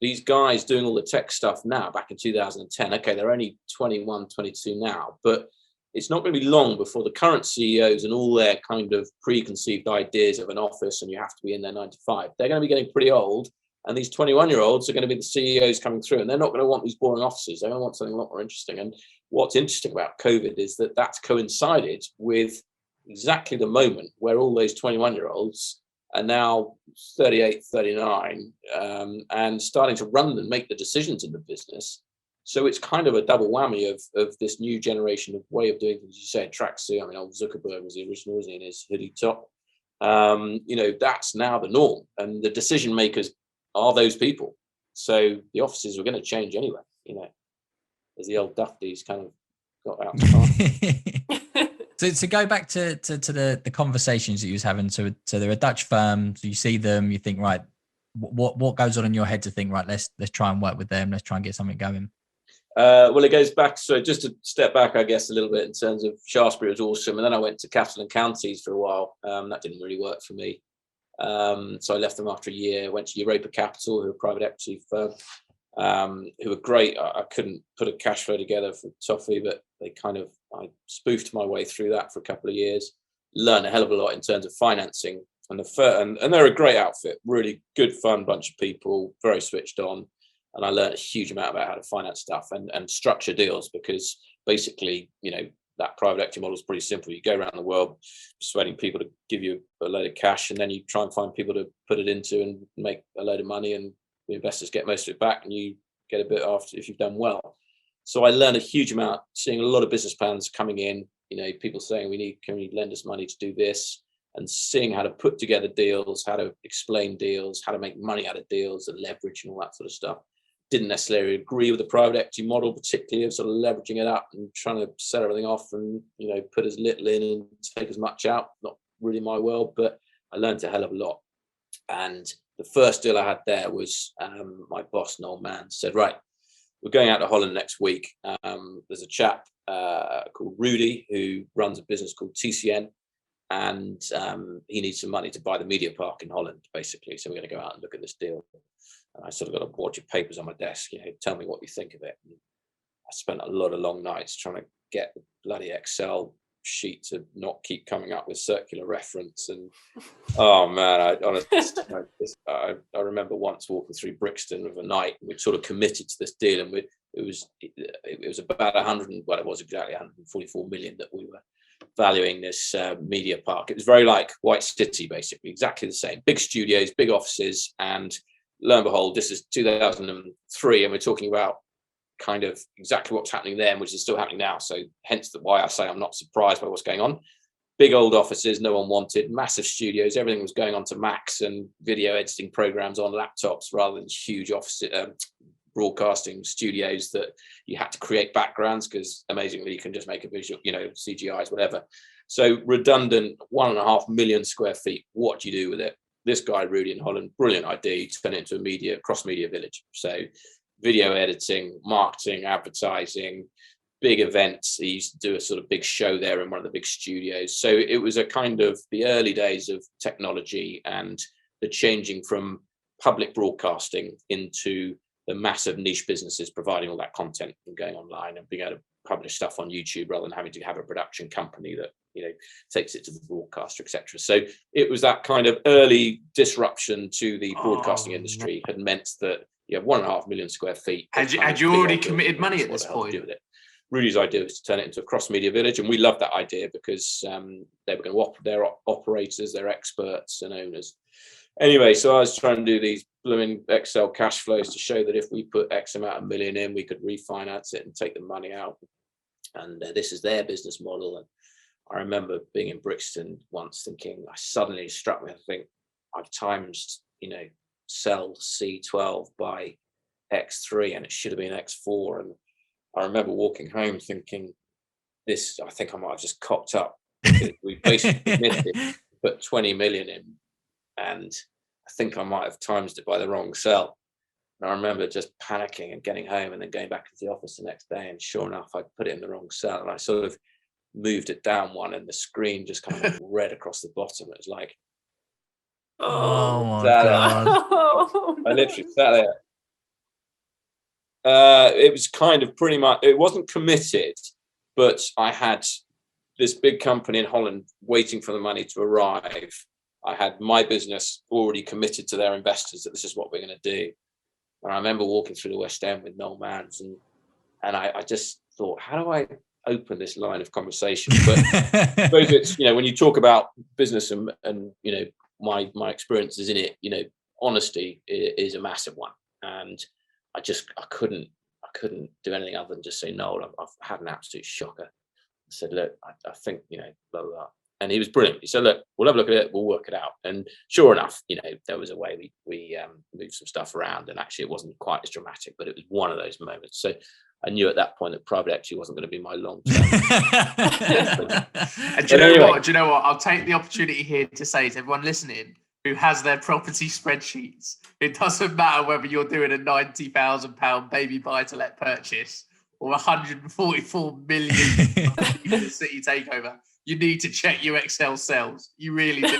these guys doing all the tech stuff now, back in 2010, okay, they're only 21, 22 now, but it's not going to be long before the current CEOs and all their kind of preconceived ideas of an office, and you have to be in there 9 to 5, they're going to be getting pretty old. And these 21-year-olds are going to be the CEOs coming through, and they're not going to want these boring offices. They're going to want something a lot more interesting. And what's interesting about COVID is that that's coincided with exactly the moment where all those 21-year-olds are now 38, 39, and starting to run and make the decisions in the business. So it's kind of a double whammy of this new generation of way of doing things. You say tracksuit. I mean, old Zuckerberg was the original, wasn't he, in his hoodie top? That's now the norm, and the decision makers are those people. So the offices were going to change anyway, as the old Dufties kind of got out. So to go back to the conversations that you was having, so they're a Dutch firm, so you see them, you think, right, what goes on in your head to think, right, let's try and work with them, let's try and get something going? Well, it goes back, so just to step back, I guess, a little bit in terms of Shaftesbury was awesome, and then I went to Capital and Counties for a while. That didn't really work for me. So I left them after a year, went to Europa Capital, who are a private equity firm, who were great. I couldn't put a cash flow together for Toffee, but I spoofed my way through that for a couple of years, learned a hell of a lot in terms of financing, and they're a great outfit, really good, fun bunch of people, very switched on. And I learned a huge amount about how to finance stuff and structure deals, because basically, that private equity model is pretty simple. You go around the world persuading people to give you a load of cash, and then you try and find people to put it into and make a load of money, and the investors get most of it back and you get a bit after if you've done well. So I learned a huge amount, seeing a lot of business plans coming in, people saying, can we lend us money to do this? And seeing how to put together deals, how to explain deals, how to make money out of deals and leverage and all that sort of stuff. Didn't necessarily agree with the private equity model, particularly of sort of leveraging it up and trying to set everything off and, put as little in and take as much out. Not really my world, but I learned a hell of a lot. And the first deal I had there was my boss, an old man, said, right, we're going out to Holland next week. There's a chap called Rudy who runs a business called TCN, and he needs some money to buy the media park in Holland, basically. So we're going to go out and look at this deal. And I sort of got a bunch of papers on my desk, tell me what you think of it. And I spent a lot of long nights trying to get the bloody Excel sheet to not keep coming up with circular reference. And oh man, I honestly, I remember once walking through Brixton of a night, and we'd sort of committed to this deal, and it was about 100, well, it was exactly 144 million that we were valuing this media park. It was very like White City, basically, exactly the same. Big studios, big offices, and lo and behold, this is 2003, and we're talking about kind of exactly what's happening then, which is still happening now. So hence why I say I'm not surprised by what's going on. Big old offices, no one wanted, massive studios, everything was going on to Macs and video editing programs on laptops rather than huge office broadcasting studios that you had to create backgrounds, because amazingly you can just make a visual, CGIs, whatever. So redundant, 1.5 million square feet. What do you do with it? This guy, Rudy in Holland, brilliant idea to turn it into a cross-media village. So video editing, marketing, advertising, big events. He used to do a sort of big show there in one of the big studios. So it was a kind of the early days of technology and the changing from public broadcasting into the massive niche businesses providing all that content and going online and being able to publish stuff on YouTube rather than having to have a production company that takes it to the broadcaster, etc. So it was that kind of early disruption to the broadcasting industry had meant that you have 1.5 million square feet. Had you already committed money at this point? Rudy's idea was to turn it into a cross-media village, and we loved that idea because they were going to offer their operators, their experts and owners. Anyway, so I was trying to do these blooming Excel cash flows to show that if we put X amount of million in, we could refinance it and take the money out. And this is their business model. And I remember being in Brixton once thinking, I suddenly struck me, I think I've times, sell C12 by X3 and it should have been X4. And I remember walking home thinking, I think I might have just cocked up. We basically committed, put 20 million in, and I think I might have times it by the wrong cell. And I remember just panicking and getting home and then going back into the office the next day. And sure enough, I put it in the wrong cell, and I sort of moved it down one, and the screen just kind of red across the bottom. It was like, oh my God. I literally sat there. It was kind of pretty much, it wasn't committed, but I had this big company in Holland waiting for the money to arrive. I had my business already committed to their investors that this is what we're going to do. And I remember walking through the West End with Noel Manns, and I just thought, how do I open this line of conversation? But I suppose it's, when you talk about business and my experiences in it, honesty is a massive one. And I couldn't do anything other than just say, no, I've had an absolute shocker. I said, look, I think, blah, blah, blah. And he was brilliant. He said, look, we'll have a look at it. We'll work it out. And sure enough, there was a way we moved some stuff around, and actually it wasn't quite as dramatic, but it was one of those moments. So I knew at that point that private equity wasn't going to be my long term. And do you know what? I'll take the opportunity here to say to everyone listening who has their property spreadsheets, it doesn't matter whether you're doing a £90,000 baby buy-to-let purchase or 144 million city takeover. You need to check your Excel cells. You really do.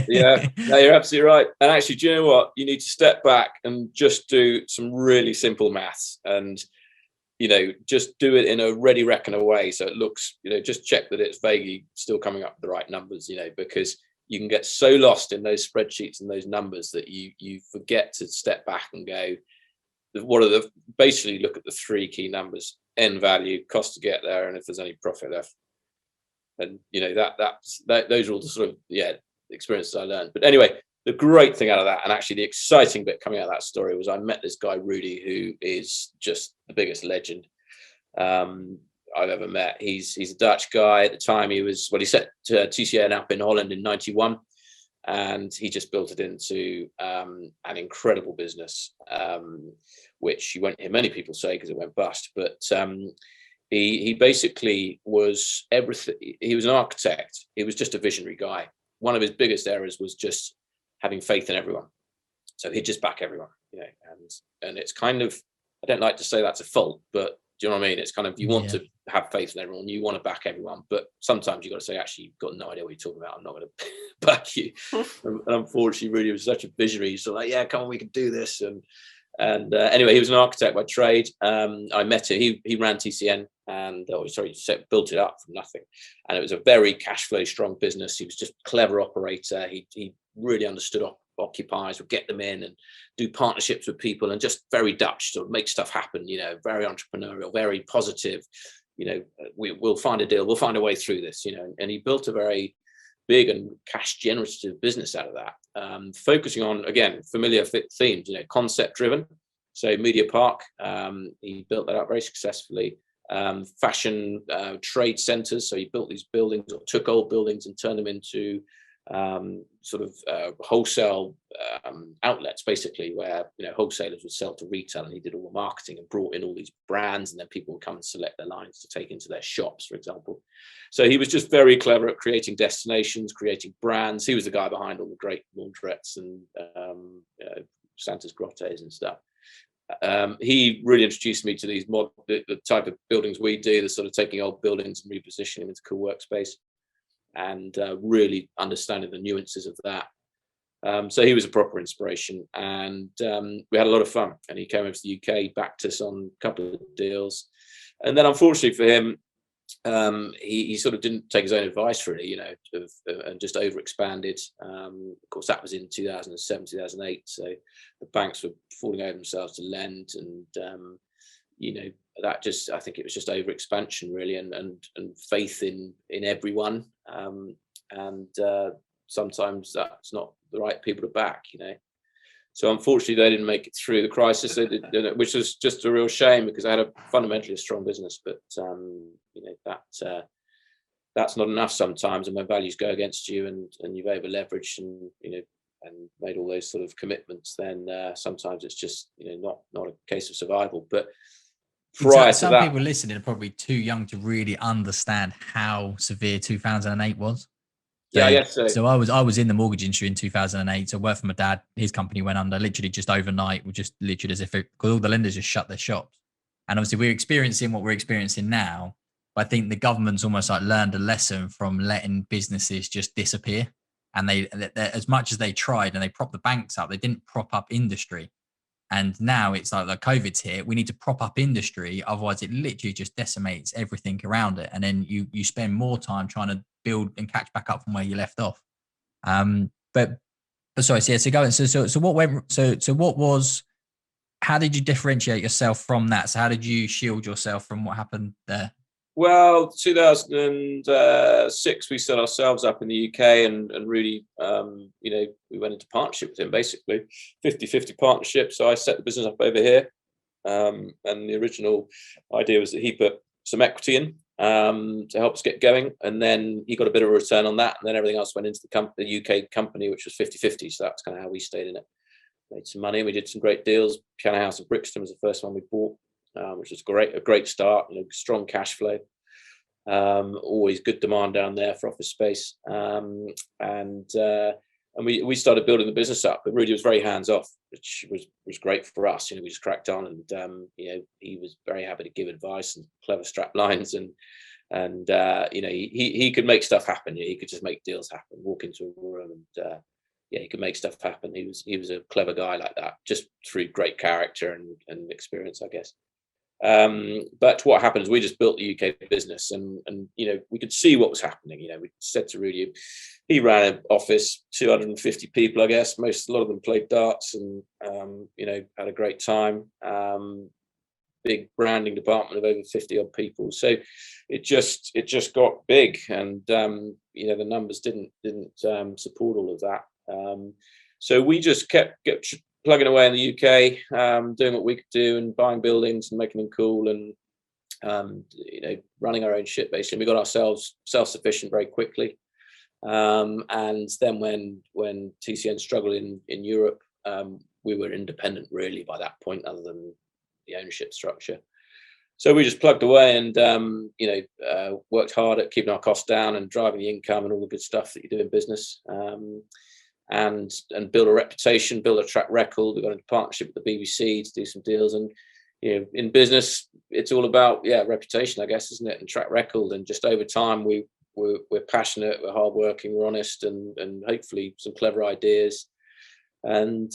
Yeah. No, you're absolutely right. And actually, do you know what? You need to step back and just do some really simple maths and, just do it in a ready reckoner way. So it looks, just check that it's vaguely still coming up with the right numbers, because you can get so lost in those spreadsheets and those numbers that you forget to step back and go, basically look at the three key numbers: end value, cost to get there, and if there's any profit left. And those are all the sort of experiences I learned. But anyway, the great thing out of that, and actually the exciting bit coming out of that story, was I met this guy Rudy, who is just the biggest legend I've ever met. He's a Dutch guy. At the time, he set TCN up in Holland in '91, and he just built it into an incredible business, which you won't hear many people say because it went bust. But he basically was everything. He was an architect. He was just a visionary guy. One of his biggest errors was just having faith in everyone. So he'd just back everyone, and it's kind of, I don't like to say that's a fault, but do you know what I mean? It's kind of, you want to have faith in everyone, you want to back everyone, but sometimes you've got to say, actually, you've got no idea what you're talking about. I'm not going to back you. And unfortunately, Rudy was such a visionary. So like, yeah, come on, we can do this. And anyway, he was an architect by trade. I met him. He ran TCN built it up from nothing. And it was a very cash flow strong business. He was just a clever operator. He really understood occupiers, would get them in and do partnerships with people, and just very Dutch, sort of make stuff happen, very entrepreneurial, very positive. We'll find a deal, we'll find a way through this, and he built a very big and cash generative business out of that, focusing on, again, familiar themes, concept driven. So Media Park, he built that up very successfully. Fashion trade centers, so he built these buildings, or took old buildings and turned them into wholesale outlets, basically, where wholesalers would sell to retail, and he did all the marketing and brought in all these brands, and then people would come and select their lines to take into their shops, for example. So he was just very clever at creating destinations, creating brands. He was the guy behind all the great laundrettes and Santa's grottos and stuff. He really introduced me to these the type of buildings we do, the sort of taking old buildings and repositioning them into cool workspace, and really understanding the nuances of that. So he was a proper inspiration, and we had a lot of fun. And he came over to the UK, backed us on a couple of deals, and then unfortunately for him, he sort of didn't take his own advice, really, and just overexpanded. Of course, that was in 2007, 2008. So the banks were falling over themselves to lend, and that just, I think it was just overexpansion, really, and faith in everyone. And sometimes that's not the right people to back, So unfortunately, they didn't make it through the crisis, which was just a real shame, because I had fundamentally a strong business. But that's not enough sometimes, and when values go against you, and you've over leveraged and made all those sort of commitments, then sometimes it's just not a case of survival. But prior some to that, people listening are probably too young to really understand how severe 2008 was. Yeah, I guess so. So I was in the mortgage industry in 2008. So I worked for my dad. His company went under literally just overnight, just literally as if because all the lenders just shut their shops. And obviously we're experiencing what we're experiencing now. But I think the government's almost like learned a lesson from letting businesses just disappear. And they as much as they tried and they propped the banks up, they didn't prop up industry. And now it's like the COVID's here. We need to prop up industry. Otherwise, it literally just decimates everything around it. And then you spend more time trying to build and catch back up from where you left off. But sorry, so yeah, so go. So what went? So what was? How did you differentiate yourself from that? So how did you shield yourself from what happened there? Well, 2006, we set ourselves up in the UK, and really, we went into partnership with him, basically 50-50 partnership. So I set the business up over here, and the original idea was that he put some equity in to help us get going, and then he got a bit of a return on that, and then everything else went into the UK company, which was 50-50. So that's kind of how we stayed in it. Made some money. We did some great deals. Piano House in Brixton was the first one we bought. Which was a great start, strong cash flow, always good demand down there for office space, and we started building the business up. But Rudy was very hands off, which was great for us. We just cracked on, and he was very happy to give advice and clever strap lines, and he could make stuff happen. He could just make deals happen, walk into a room, and he could make stuff happen. He was a clever guy like that, just through great character and experience, I guess. But what happened is we just built the UK business, and we could see what was happening. We said to Rudy, he ran an office, 250 people, I guess. A lot of them played darts and had a great time. Big branding department of over 50 odd people. So it just got big, and the numbers didn't support all of that. So we just kept plugging away in the UK, doing what we could do and buying buildings and making them cool, and running our own shit basically. We got ourselves self-sufficient very quickly. And then when TCN struggled in Europe, we were independent really by that point, other than the ownership structure. So we just plugged away and worked hard at keeping our costs down and driving the income and all the good stuff that you do in business, and build a reputation, build a track record. We got into partnership with the BBC to do some deals, and in business it's all about reputation, I guess, isn't it, and track record. And just over time we're passionate, we're hardworking, we're honest, and hopefully some clever ideas, and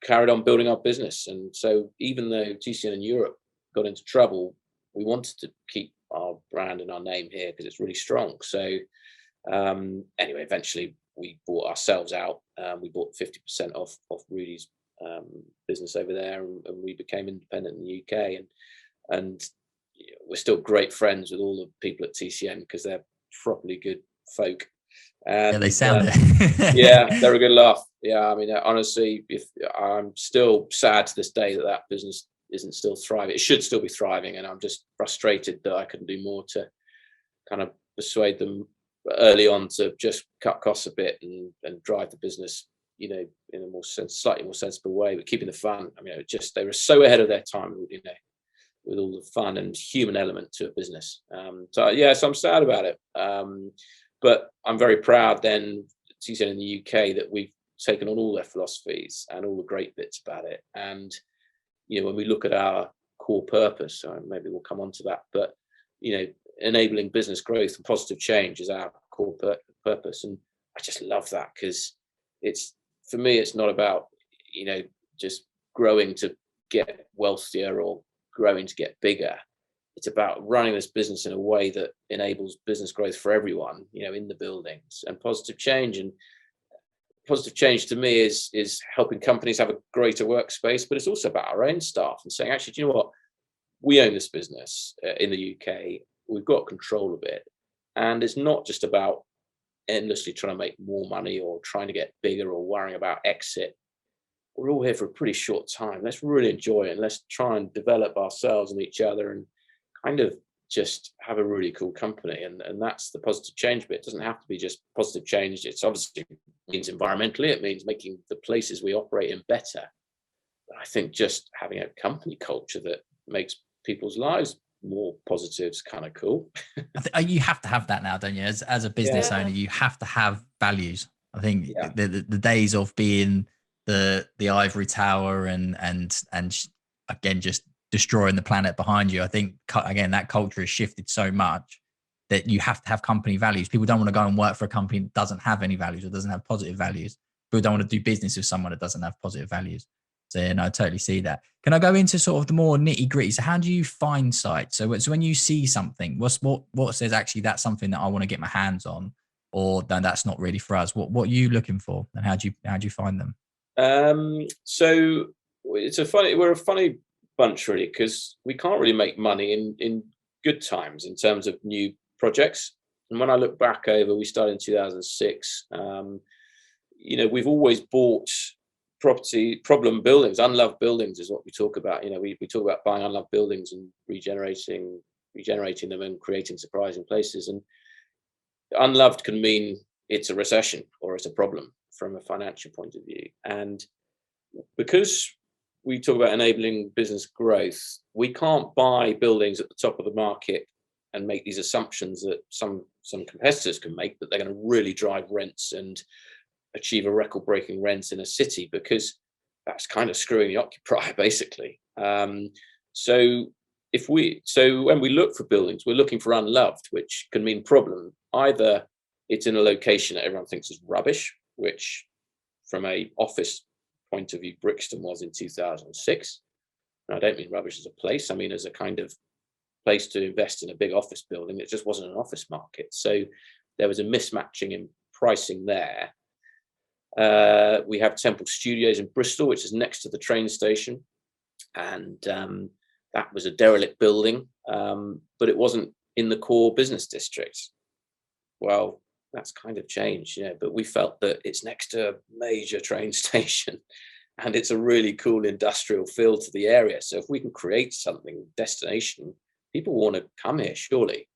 carried on building our business. And so even though TCN in Europe got into trouble, we wanted to keep our brand and our name here because it's really strong. So anyway, eventually we bought ourselves out. We bought 50% off Rudy's business over there, and we became independent in the UK. And we're still great friends with all the people at TCN because they're properly good folk. And, they sound it. Yeah, they're a good laugh. Yeah, I mean, honestly, if I'm still sad to this day that business isn't still thriving. It should still be thriving, and I'm just frustrated that I couldn't do more to kind of persuade them early on to just cut costs a bit and drive the business, in a slightly more sensible way, but keeping the fun. I mean, they were so ahead of their time, with all the fun and human element to a business. So I'm sad about it. But I'm very proud then, TCN in the UK, that we've taken on all their philosophies and all the great bits about it. And, when we look at our core purpose, so maybe we'll come on to that, but, enabling business growth and positive change is our core purpose. And I just love that, because for me, it's not about, just growing to get wealthier or growing to get bigger. It's about running this business in a way that enables business growth for everyone, in the buildings, and positive change. And positive change to me is helping companies have a greater workspace, but it's also about our own staff and saying, actually, do you know what? We own this business in the UK. We've got control of it. And it's not just about endlessly trying to make more money or trying to get bigger or worrying about exit. We're all here for a pretty short time. Let's really enjoy it, and let's try and develop ourselves and each other, and kind of just have a really cool company. And that's the positive change bit. It doesn't have to be just positive change. It's obviously means environmentally, it means making the places we operate in better. But I think just having a company culture that makes people's lives more positive is kind of cool. You have to have that now, don't you? As a business owner, you have to have values. I think the days of being the ivory tower and again just destroying the planet behind you, I think again that culture has shifted so much that you have to have company values. People don't want to go and work for a company that doesn't have any values or doesn't have positive values. People don't want to do business with someone that doesn't have positive values. So I totally see that. Can I go into sort of the more nitty gritty? So how do you find sites? So when you see something, what says actually that's something that I want to get my hands on, or no, that's not really for us? What are you looking for, and how do you find them? So we're a funny bunch really, because we can't really make money in good times in terms of new projects. And when I look back over, we started in 2006. We've always bought problem buildings. Unloved buildings is what we talk about. We talk about buying unloved buildings and regenerating them and creating surprising places. And unloved can mean it's a recession or it's a problem from a financial point of view. And because we talk about enabling business growth, we can't buy buildings at the top of the market and make these assumptions that some competitors can make, that they're going to really drive rents and achieve a record-breaking rent in a city, because that's kind of screwing the occupier basically. So when we look for buildings, we're looking for unloved, which can mean problem. Either it's in a location that everyone thinks is rubbish, which from a office point of view, Brixton was in 2006, And I don't mean rubbish as a place. I mean as a kind of place to invest in a big office building. It just wasn't an office market. So there was a mismatching in pricing there. We have Temple Studios in Bristol, which is next to the train station. And that was a derelict building, but it wasn't in the core business district. Well, that's kind of changed, but we felt that it's next to a major train station and it's a really cool industrial feel to the area. So if we can create something, destination, people want to come here, surely.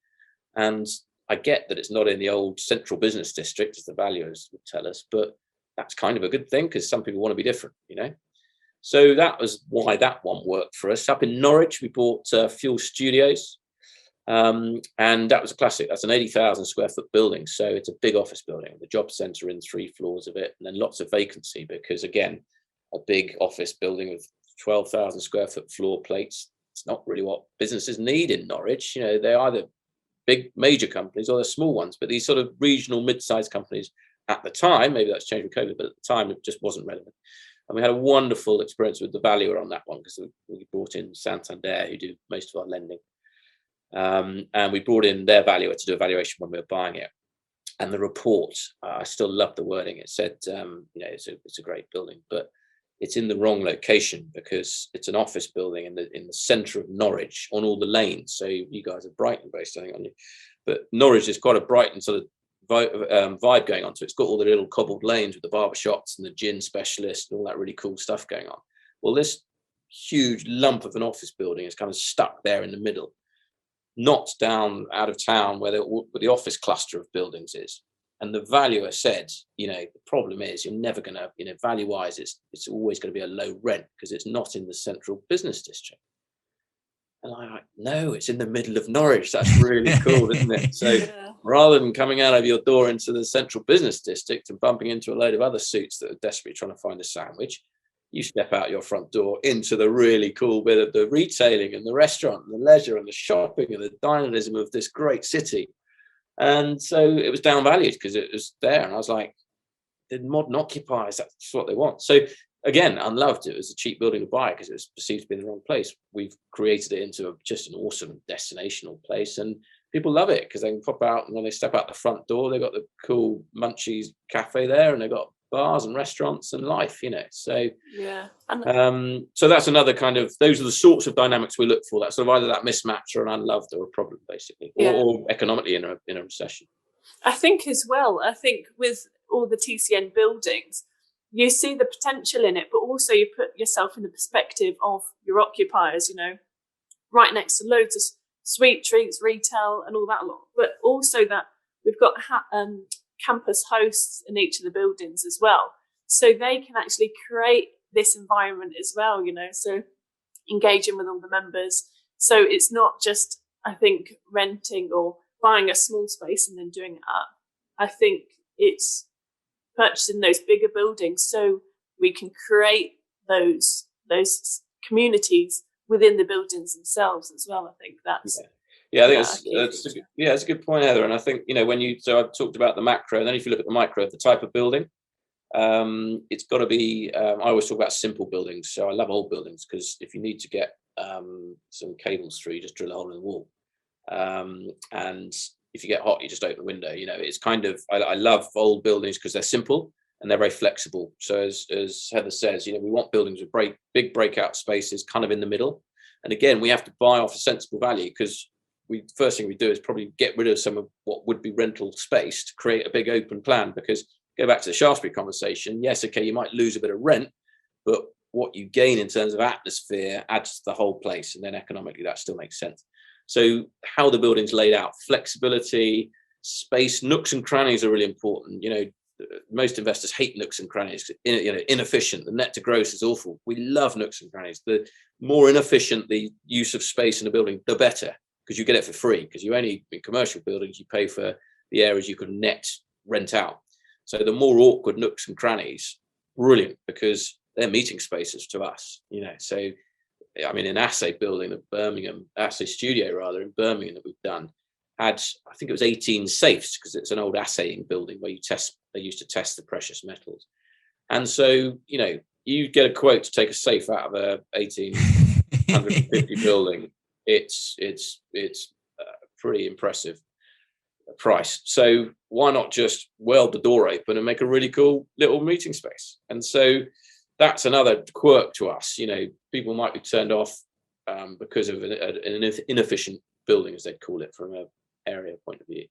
And I get that it's not in the old central business district, as the valuers would tell us, but that's kind of a good thing because some people want to be different, So that was why that one worked for us. Up in Norwich, we bought Fuel Studios. And that was a classic. That's an 80,000 square foot building. So it's a big office building, the job centre in 3 floors of it, and then lots of vacancy because, again, a big office building with 12,000 square foot floor plates. It's not really what businesses need in Norwich. They're either big major companies or they're small ones, but these sort of regional mid-sized companies at the time, maybe that's changed with COVID, but at the time it just wasn't relevant. And we had a wonderful experience with the valuer on that one because we brought in Santander, who do most of our lending. And we brought in their valuer to do a valuation when we were buying it. And the report, I still love the wording. It said, it's a great building, but it's in the wrong location because it's an office building in the centre of Norwich on all the lanes. So you guys are Brighton based, I think, aren't you? But Norwich is quite a Brighton sort of vibe going on. So it's got all the little cobbled lanes with the barber shops and the gin specialist and all that really cool stuff going on. Well, this huge lump of an office building is kind of stuck there in the middle, not down out of town where the office cluster of buildings is. And the valuer said, the problem is you're never going to, value wise, it's always going to be a low rent because it's not in the central business district. And I'm like, no, it's in the middle of Norwich. That's really cool, isn't it? So rather than coming out of your door into the central business district and bumping into a load of other suits that are desperately trying to find a sandwich, you step out your front door into the really cool bit of the retailing and the restaurant and the leisure and the shopping and the dynamism of this great city. And so it was downvalued because it was there. And I was like, the modern occupiers, that's what they want. So again, Unloved, it was a cheap building to buy because it was perceived to be in the wrong place. We've created it into just an awesome destinational place. And people love it because they can pop out and when they step out the front door, they've got the cool Munchies cafe there and they've got bars and restaurants and life, So so that's another kind of, those are the sorts of dynamics we look for. That's sort of either that mismatch or an unloved or a problem, basically, or economically in a recession. I think as well, with all the TCN buildings, you see the potential in it, but also you put yourself in the perspective of your occupiers, right next to loads of sweet treats, retail and all that lot, but also that we've got campus hosts in each of the buildings as well. So they can actually create this environment as well, so engaging with all the members. So it's not just, I think, renting or buying a small space and then doing it up. I think it's purchasing those bigger buildings so we can create those communities within the buildings themselves as well. I think that's I think it's a good point, Heather. And I think so I've talked about the macro, and then if you look at the micro, the type of building, it's got to be. I always talk about simple buildings. So I love old buildings because if you need to get some cables through, you just drill a hole in the wall, and if you get hot, you just open the window. It's kind of, I love old buildings because they're simple and they're very flexible. So as Heather says, we want buildings with big breakout spaces kind of in the middle. And again, we have to buy off a sensible value because first thing we do is probably get rid of some of what would be rental space to create a big open plan. Because go back to the Shaftesbury conversation. Yes, okay, you might lose a bit of rent, but what you gain in terms of atmosphere adds to the whole place. And then economically, that still makes sense. So how the building's laid out, flexibility, space, nooks and crannies are really important. Most investors hate nooks and crannies, inefficient. The net to gross is awful. We love nooks and crannies. The more inefficient the use of space in a building, the better, because you get it for free. Because you only, in commercial buildings, you pay for the areas you can net rent out. So the more awkward nooks and crannies, brilliant, because they're meeting spaces to us. So I mean, an assay building assay studio in Birmingham that we've done had, I think it was 18 safes because it's an old assaying building where they used to test the precious metals. And so, you get a quote to take a safe out of a 1850 building. It's pretty impressive price. So why not just weld the door open and make a really cool little meeting space? And so that's another quirk to us. You know, people might be turned off because of an inefficient building, as they'd call it, from an area point of view.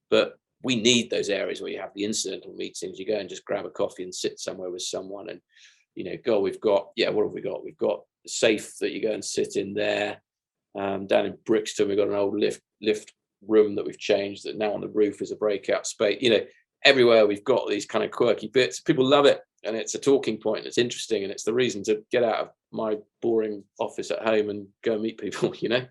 But we need those areas where you have the incidental meetings. You go and just grab a coffee and sit somewhere with someone, and you know, what have we got? We've got the safe that you go and sit in there. Down in Brixton, we've got an old lift room that we've changed, that now on the roof is a breakout space. You know, everywhere we've got these kind of quirky bits. People love it, and it's a talking point. It's interesting, and it's the reason to get out of my boring office at home and go and meet people. You know.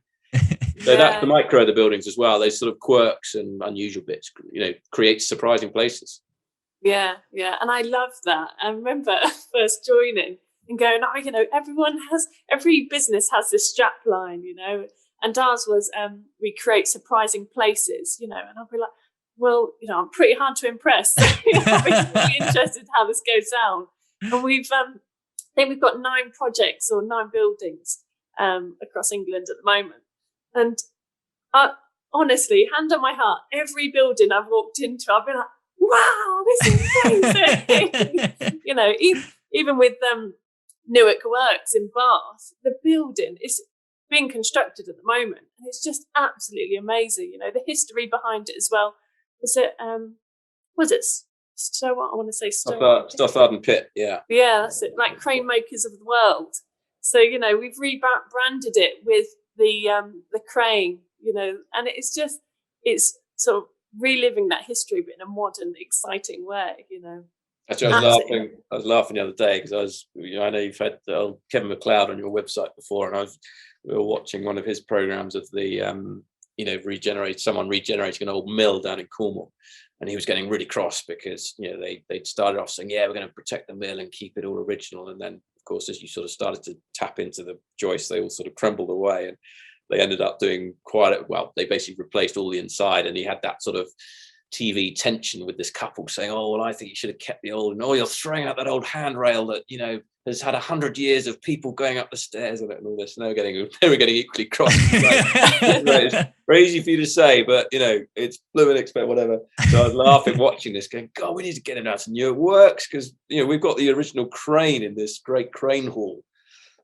So that's the micro of the buildings as well. Those sort of quirks and unusual bits, you know, create surprising places. Yeah, and I love that. I remember first joining and going, oh, you know, every business has this strap line, you know, and ours was we create surprising places, you know, and I'll be like, well, you know, I'm pretty hard to impress. I'll be really interested how this goes down. And we've I think we've got 9 projects or 9 buildings across England at the moment. And honestly, hand on my heart, every building I've walked into, I've been like, wow, this is amazing. You know, even with Newark Works in Bath, the building is being constructed at the moment, and it's just absolutely amazing. You know, the history behind it as well. Was it Stowart? I want to say Stowart. Stothard and Pitt, yeah. Yeah, that's it. Like crane makers of the world. So, you know, we've rebranded it with the crane, you know, and it's sort of reliving that history, but in a modern, exciting way, you know. Actually, I was laughing the other day because I know you've had Kevin McLeod on your website before, and we were watching one of his programs of the someone regenerating an old mill down in Cornwall, and he was getting really cross because, you know, they'd started off saying, yeah, we're going to protect the mill and keep it all original, and then of course, as you sort of started to tap into the joists, they all sort of crumbled away, and they ended up doing they basically replaced all the inside, and he had that sort of TV tension with this couple saying, oh, well, I think you should have kept the old, and you're throwing out that old handrail that, you know, has had 100 years of people going up the stairs on it and all this, and they were getting equally cross. It's very easy for you to say, but, you know, it's blooming expect whatever. So I was laughing watching this, going, God, we need to get him out to Newark Works, because, you know, we've got the original crane in this great crane hall.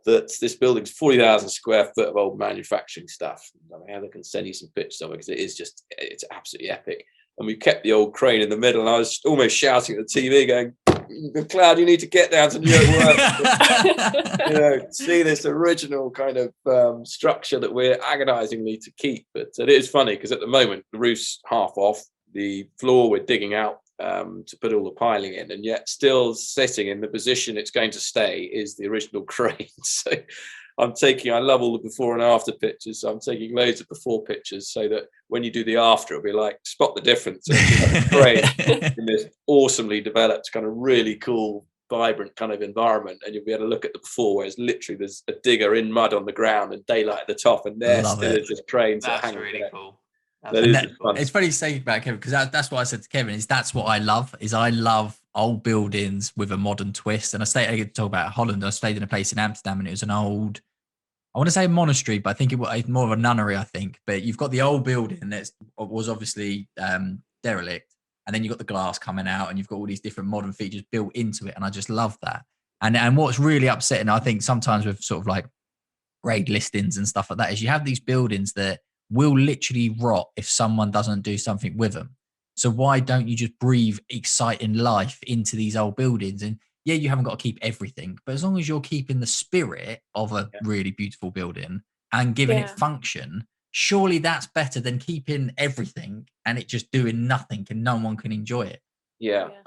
This building's 40,000 square foot of old manufacturing stuff. I mean, Heather can send you some pictures of it, because it's absolutely epic. And we kept the old crane in the middle, and I was almost shouting at the TV going, McLeod, you need to get down to Newark Works. You know, see this original kind of structure that we're agonizingly to keep. But it is funny because at the moment the roof's half off, the floor we're digging out to put all the piling in, and yet still sitting in the position it's going to stay is the original crane. So I love all the before and after pictures, so I'm taking loads of before pictures so that when you do the after, it'll be like, spot the difference. Crane in this awesomely developed, kind of really cool, vibrant kind of environment, and you'll be able to look at the before, where it's literally there's a digger in mud on the ground and daylight at the top, and there still is just cranes. That's really cool. It's funny to say about Kevin, because that's what I said to Kevin, is that's what I love old buildings with a modern twist. And I talk about Holland. I stayed in a place in Amsterdam, and it was an old, I want to say monastery, but I think it was more of a nunnery, I think. But you've got the old building that was obviously derelict, and then you've got the glass coming out, and you've got all these different modern features built into it, and I just love that. And what's really upsetting, I think, sometimes with sort of like raid listings and stuff like that, is you have these buildings that will literally rot if someone doesn't do something with them. So why don't you just breathe exciting life into these old buildings? And yeah, you haven't got to keep everything, but as long as you're keeping the spirit of a really beautiful building and giving it function, surely that's better than keeping everything and it just doing nothing and no one can enjoy it.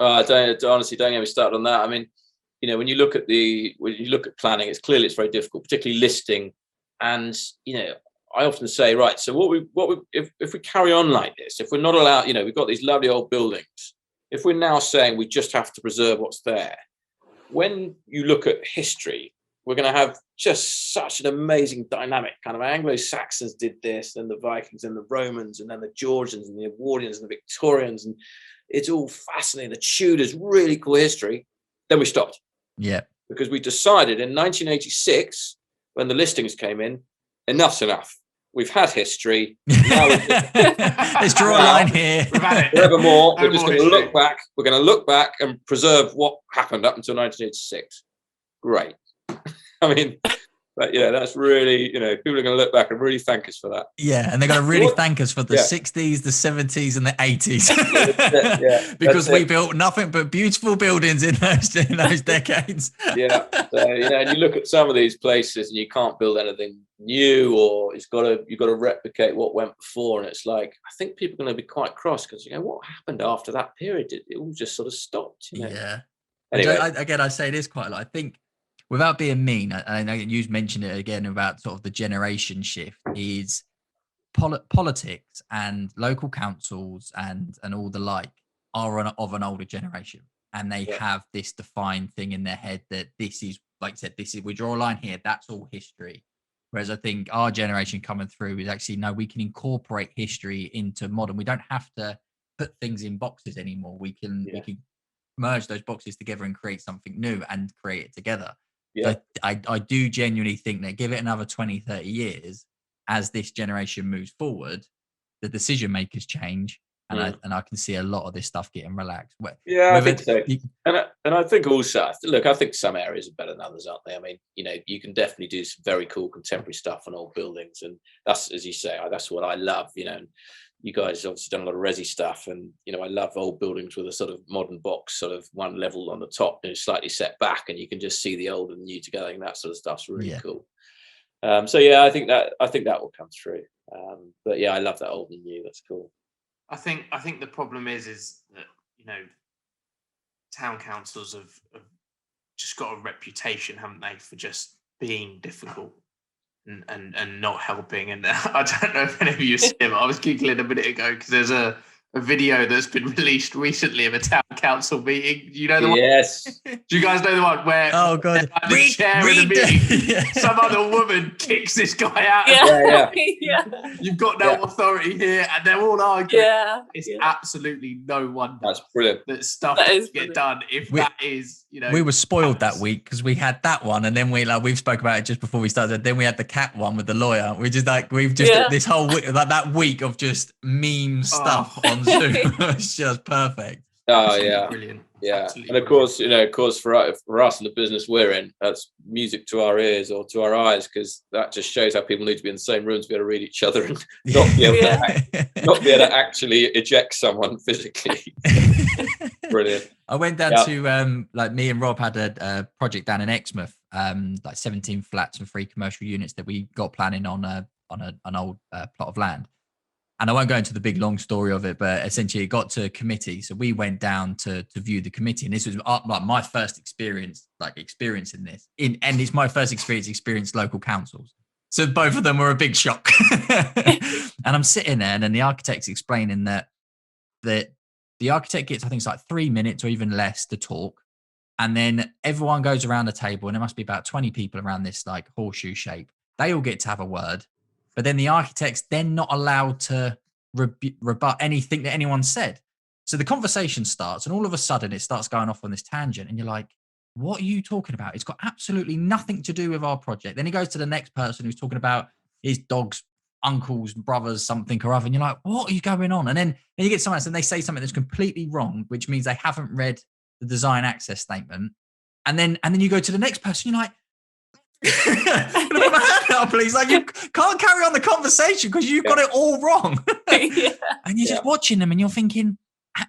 Honestly, don't get me started on that. I mean, you know, when you look at planning, it's very difficult, particularly listing. And, you know, I often say, right, so if we carry on like this, if we're not allowed, you know, we've got these lovely old buildings, if we're now saying we just have to preserve what's there, when you look at history, we're going to have just such an amazing dynamic. Kind of Anglo-Saxons did this, and the Vikings and the Romans, and then the Georgians and the Edwardians and the Victorians, and it's all fascinating. The Tudors, really cool history. Then we stopped. Yeah. because we decided in 1986, when the listings came in, enough's enough. We've had history. Now let's draw a line here. We've had it. forevermore, No we're just more going to history. look back. We're going to look back and preserve what happened up until 1986. Great. I mean, but yeah, that's really, you know, people are going to look back and really thank us for that. Yeah, and they're going to really What? thank us for the Yeah. 60s, the 70s, and the 80s. Yeah, because that's we it. built nothing but beautiful buildings in those decades. Yeah, so, you know, and you look at some of these places and you can't build anything new, or you've got to replicate what went before, and it's like, I think people are going to be quite cross because, you know, what happened after that period? It all just sort of stopped, you know. Yeah. Anyway, Again, I say it is quite a lot. I think, without being mean, and you mentioned it again about sort of the generation shift, is politics and local councils and all the like are of an older generation, and they Yeah. have this defined thing in their head that this is, like I said, this is, we draw a line here, that's all history. Whereas I think our generation coming through is actually, no, we can incorporate history into modern. We don't have to put things in boxes anymore. We can merge those boxes together and create something new and create it together. Yeah. So I do genuinely think that give it another 20, 30 years, as this generation moves forward, the decision makers change. And I can see a lot of this stuff getting relaxed. Yeah, I think Whether so. And I think also, look, I think some areas are better than others, aren't they? I mean, you know, you can definitely do some very cool contemporary stuff on old buildings, and that's, as you say, that's what I love. You know, you guys obviously done a lot of resi stuff, and you know, I love old buildings with a sort of modern box, sort of one level on the top and it's slightly set back, and you can just see the old and new together. And that sort of stuff's really cool. So yeah, I think that will come through. But yeah, I love that old and new. That's cool. I think the problem is that, you know, town councils have just got a reputation, haven't they, for just being difficult and not helping. And I don't know if any of you see it, but I was giggling a minute ago because there's a video that's been released recently of a town council meeting. You know the one? Yes. Do you guys know the one where oh god, the chair in the meeting, some other woman kicks this guy out? Yeah. You've got no authority here, and they're all arguing. Yeah. It's absolutely no wonder That's brilliant. that stuff That is get done if that is, you know. We were spoiled that week because we had that one, and then we've spoke about it just before we started. Then we had the cat one with the lawyer. We just this whole week, like that week of just meme stuff on Zoom. It's just perfect. Oh Absolutely yeah, brilliant. yeah. Absolutely And of course, you know, for us in the business we're in, that's music to our ears or to our eyes, because that just shows how people need to be in the same rooms to be able to read each other and not be able to actually eject someone physically. Brilliant. I went down to like me and Rob had a project down in Exmouth, like 17 flats and 3 commercial units that we got planning on an old plot of land. And I won't go into the big long story of it, but essentially it got to committee. So we went down to view the committee, and this was like my first experience, experiencing this. And it's my first experience local councils. So both of them were a big shock. And I'm sitting there, and then the architect's explaining that the architect gets, I think it's like 3 minutes or even less to talk. And then everyone goes around the table, and there must be about 20 people around this like horseshoe shape. They all get to have a word. But then the architect's then not allowed to rebut anything that anyone said. So the conversation starts, and all of a sudden it starts going off on this tangent. And you're like, what are you talking about? It's got absolutely nothing to do with our project. Then he goes to the next person who's talking about his dog's uncles, brothers, something or other. And you're like, what are you going on? And then you get someone else and they say something that's completely wrong, which means they haven't read the design access statement. And then you go to the next person, you're like, can I put my hand up, please? Like, you can't carry on the conversation because you've got it all wrong. And you're just watching them and you're thinking,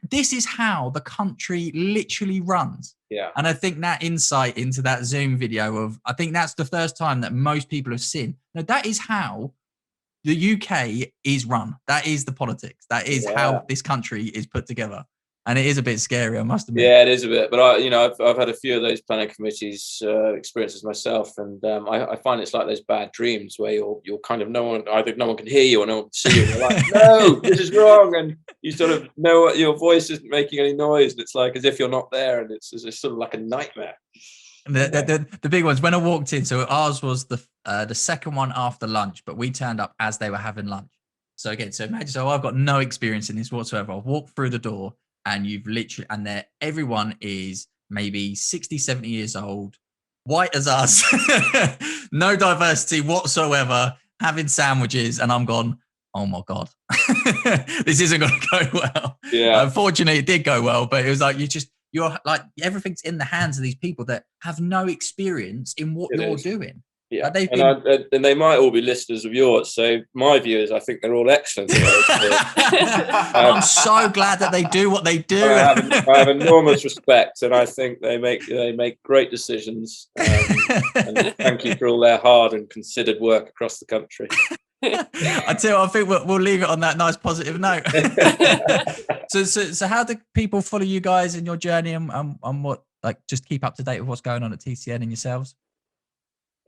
this is how the country literally runs. Yeah. And I think that insight into that Zoom video I think that's the first time that most people have seen. No, that is how the UK is run. That is the politics. That is how this country is put together. And it is a bit scary, I must admit. Yeah, it is a bit. But I've had a few of those planning committees experiences myself, and I find it's like those bad dreams where you're kind of either no one can hear you or no one can see you. And you're like, no, this is wrong, and you sort of know what your voice isn't making any noise. And it's like as if you're not there, and it's sort of like a nightmare. The big ones when I walked in. So ours was the second one after lunch, but we turned up as they were having lunch. So again, imagine. I've got no experience in this whatsoever. I've walked through the door. And everyone is maybe 60, 70 years old, white as us, no diversity whatsoever, having sandwiches, and I'm gone, oh my God, this isn't going to go well. Yeah. Unfortunately, it did go well, but it was like, you're like, everything's in the hands of these people that have no experience in what It you're is. doing. Yeah, they've and they might all be listeners of yours. So my view is, I think they're all excellent. I'm so glad that they do what they do. I have enormous respect, and I think they make great decisions. And thank you for all their hard and considered work across the country. I tell you, I think we'll leave it on that nice positive note. So how do people follow you guys in your journey, and what, like, just keep up to date with what's going on at TCN and yourselves?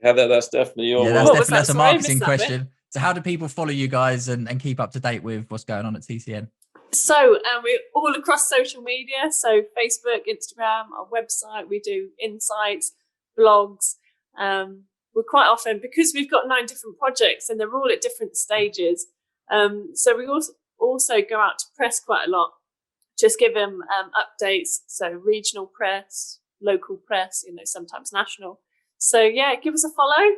Heather, that's definitely your Yeah, one. that's a marketing question. So how do people follow you guys and keep up to date with what's going on at TCN? So we're all across social media. So Facebook, Instagram, our website, we do insights, blogs. We're quite often, because we've got 9 different projects and they're all at different stages. So we also go out to press quite a lot, just give them updates. So regional press, local press, sometimes national. So yeah, give us a follow.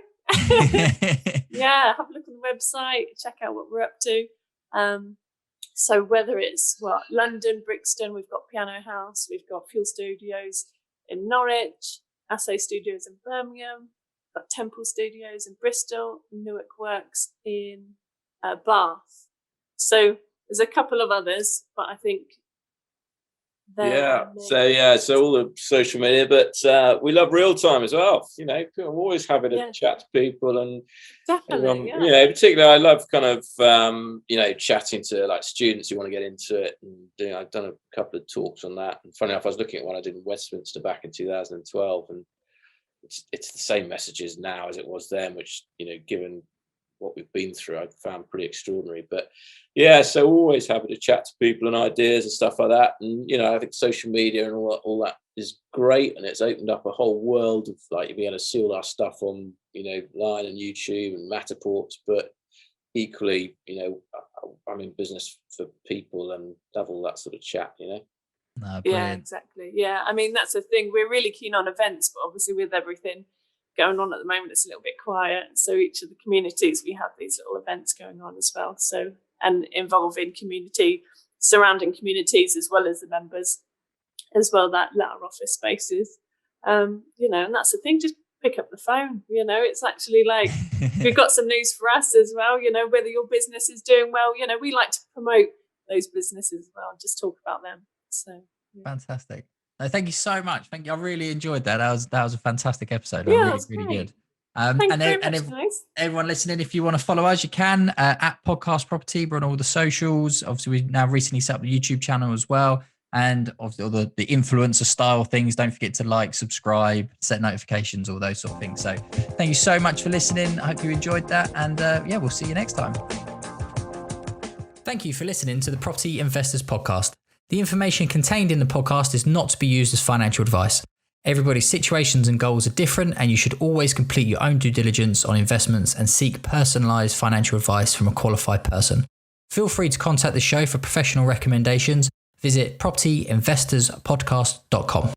Yeah, have a look on the website, check out what we're up to. So whether it's London, Brixton, we've got Piano House, we've got Fuel Studios in Norwich, Assay Studios in Birmingham, we've got Temple Studios in Bristol, Newark Works in Bath. So there's a couple of others, but I think so all the social media, but we love real time as well. I'm always happy to chat to people, and definitely, particularly I love kind of chatting to like students who want to get into it, and I've done a couple of talks on that. And funny enough, I was looking at one I did in Westminster back in 2012, and it's the same messages now as it was then, which given what we've been through, I found pretty extraordinary. But yeah, so always happy to chat to people and ideas and stuff like that. And I think social media and all that is great, and it's opened up a whole world of like being able to see all our stuff on line and YouTube and Matterports. But equally, I'm in business for people and have all that sort of chat. No, yeah, exactly. Yeah, I mean that's the thing. We're really keen on events, but obviously with everything going on at the moment, it's a little bit quiet. So each of the communities, we have these little events going on as well. So, and involving surrounding communities as well as the members as well, that let our office spaces. And that's the thing, just pick up the phone. It's actually like, we've got some news for us as well, whether your business is doing well, we like to promote those businesses as well and just talk about them. So yeah. Fantastic. No, thank you so much. Thank you. I really enjoyed that. That was a fantastic episode. Yeah, really great. good. Everyone listening, if you want to follow us, you can at Podcast Property. We're on all the socials. Obviously, we've now recently set up the YouTube channel as well. And obviously, all the influencer style things. Don't forget to like, subscribe, set notifications, all those sort of things. So thank you so much for listening. I hope you enjoyed that. And we'll see you next time. Thank you for listening to the Property Investors Podcast. The information contained in the podcast is not to be used as financial advice. Everybody's situations and goals are different, and you should always complete your own due diligence on investments and seek personalised financial advice from a qualified person. Feel free to contact the show for professional recommendations. Visit propertyinvestorspodcast.com.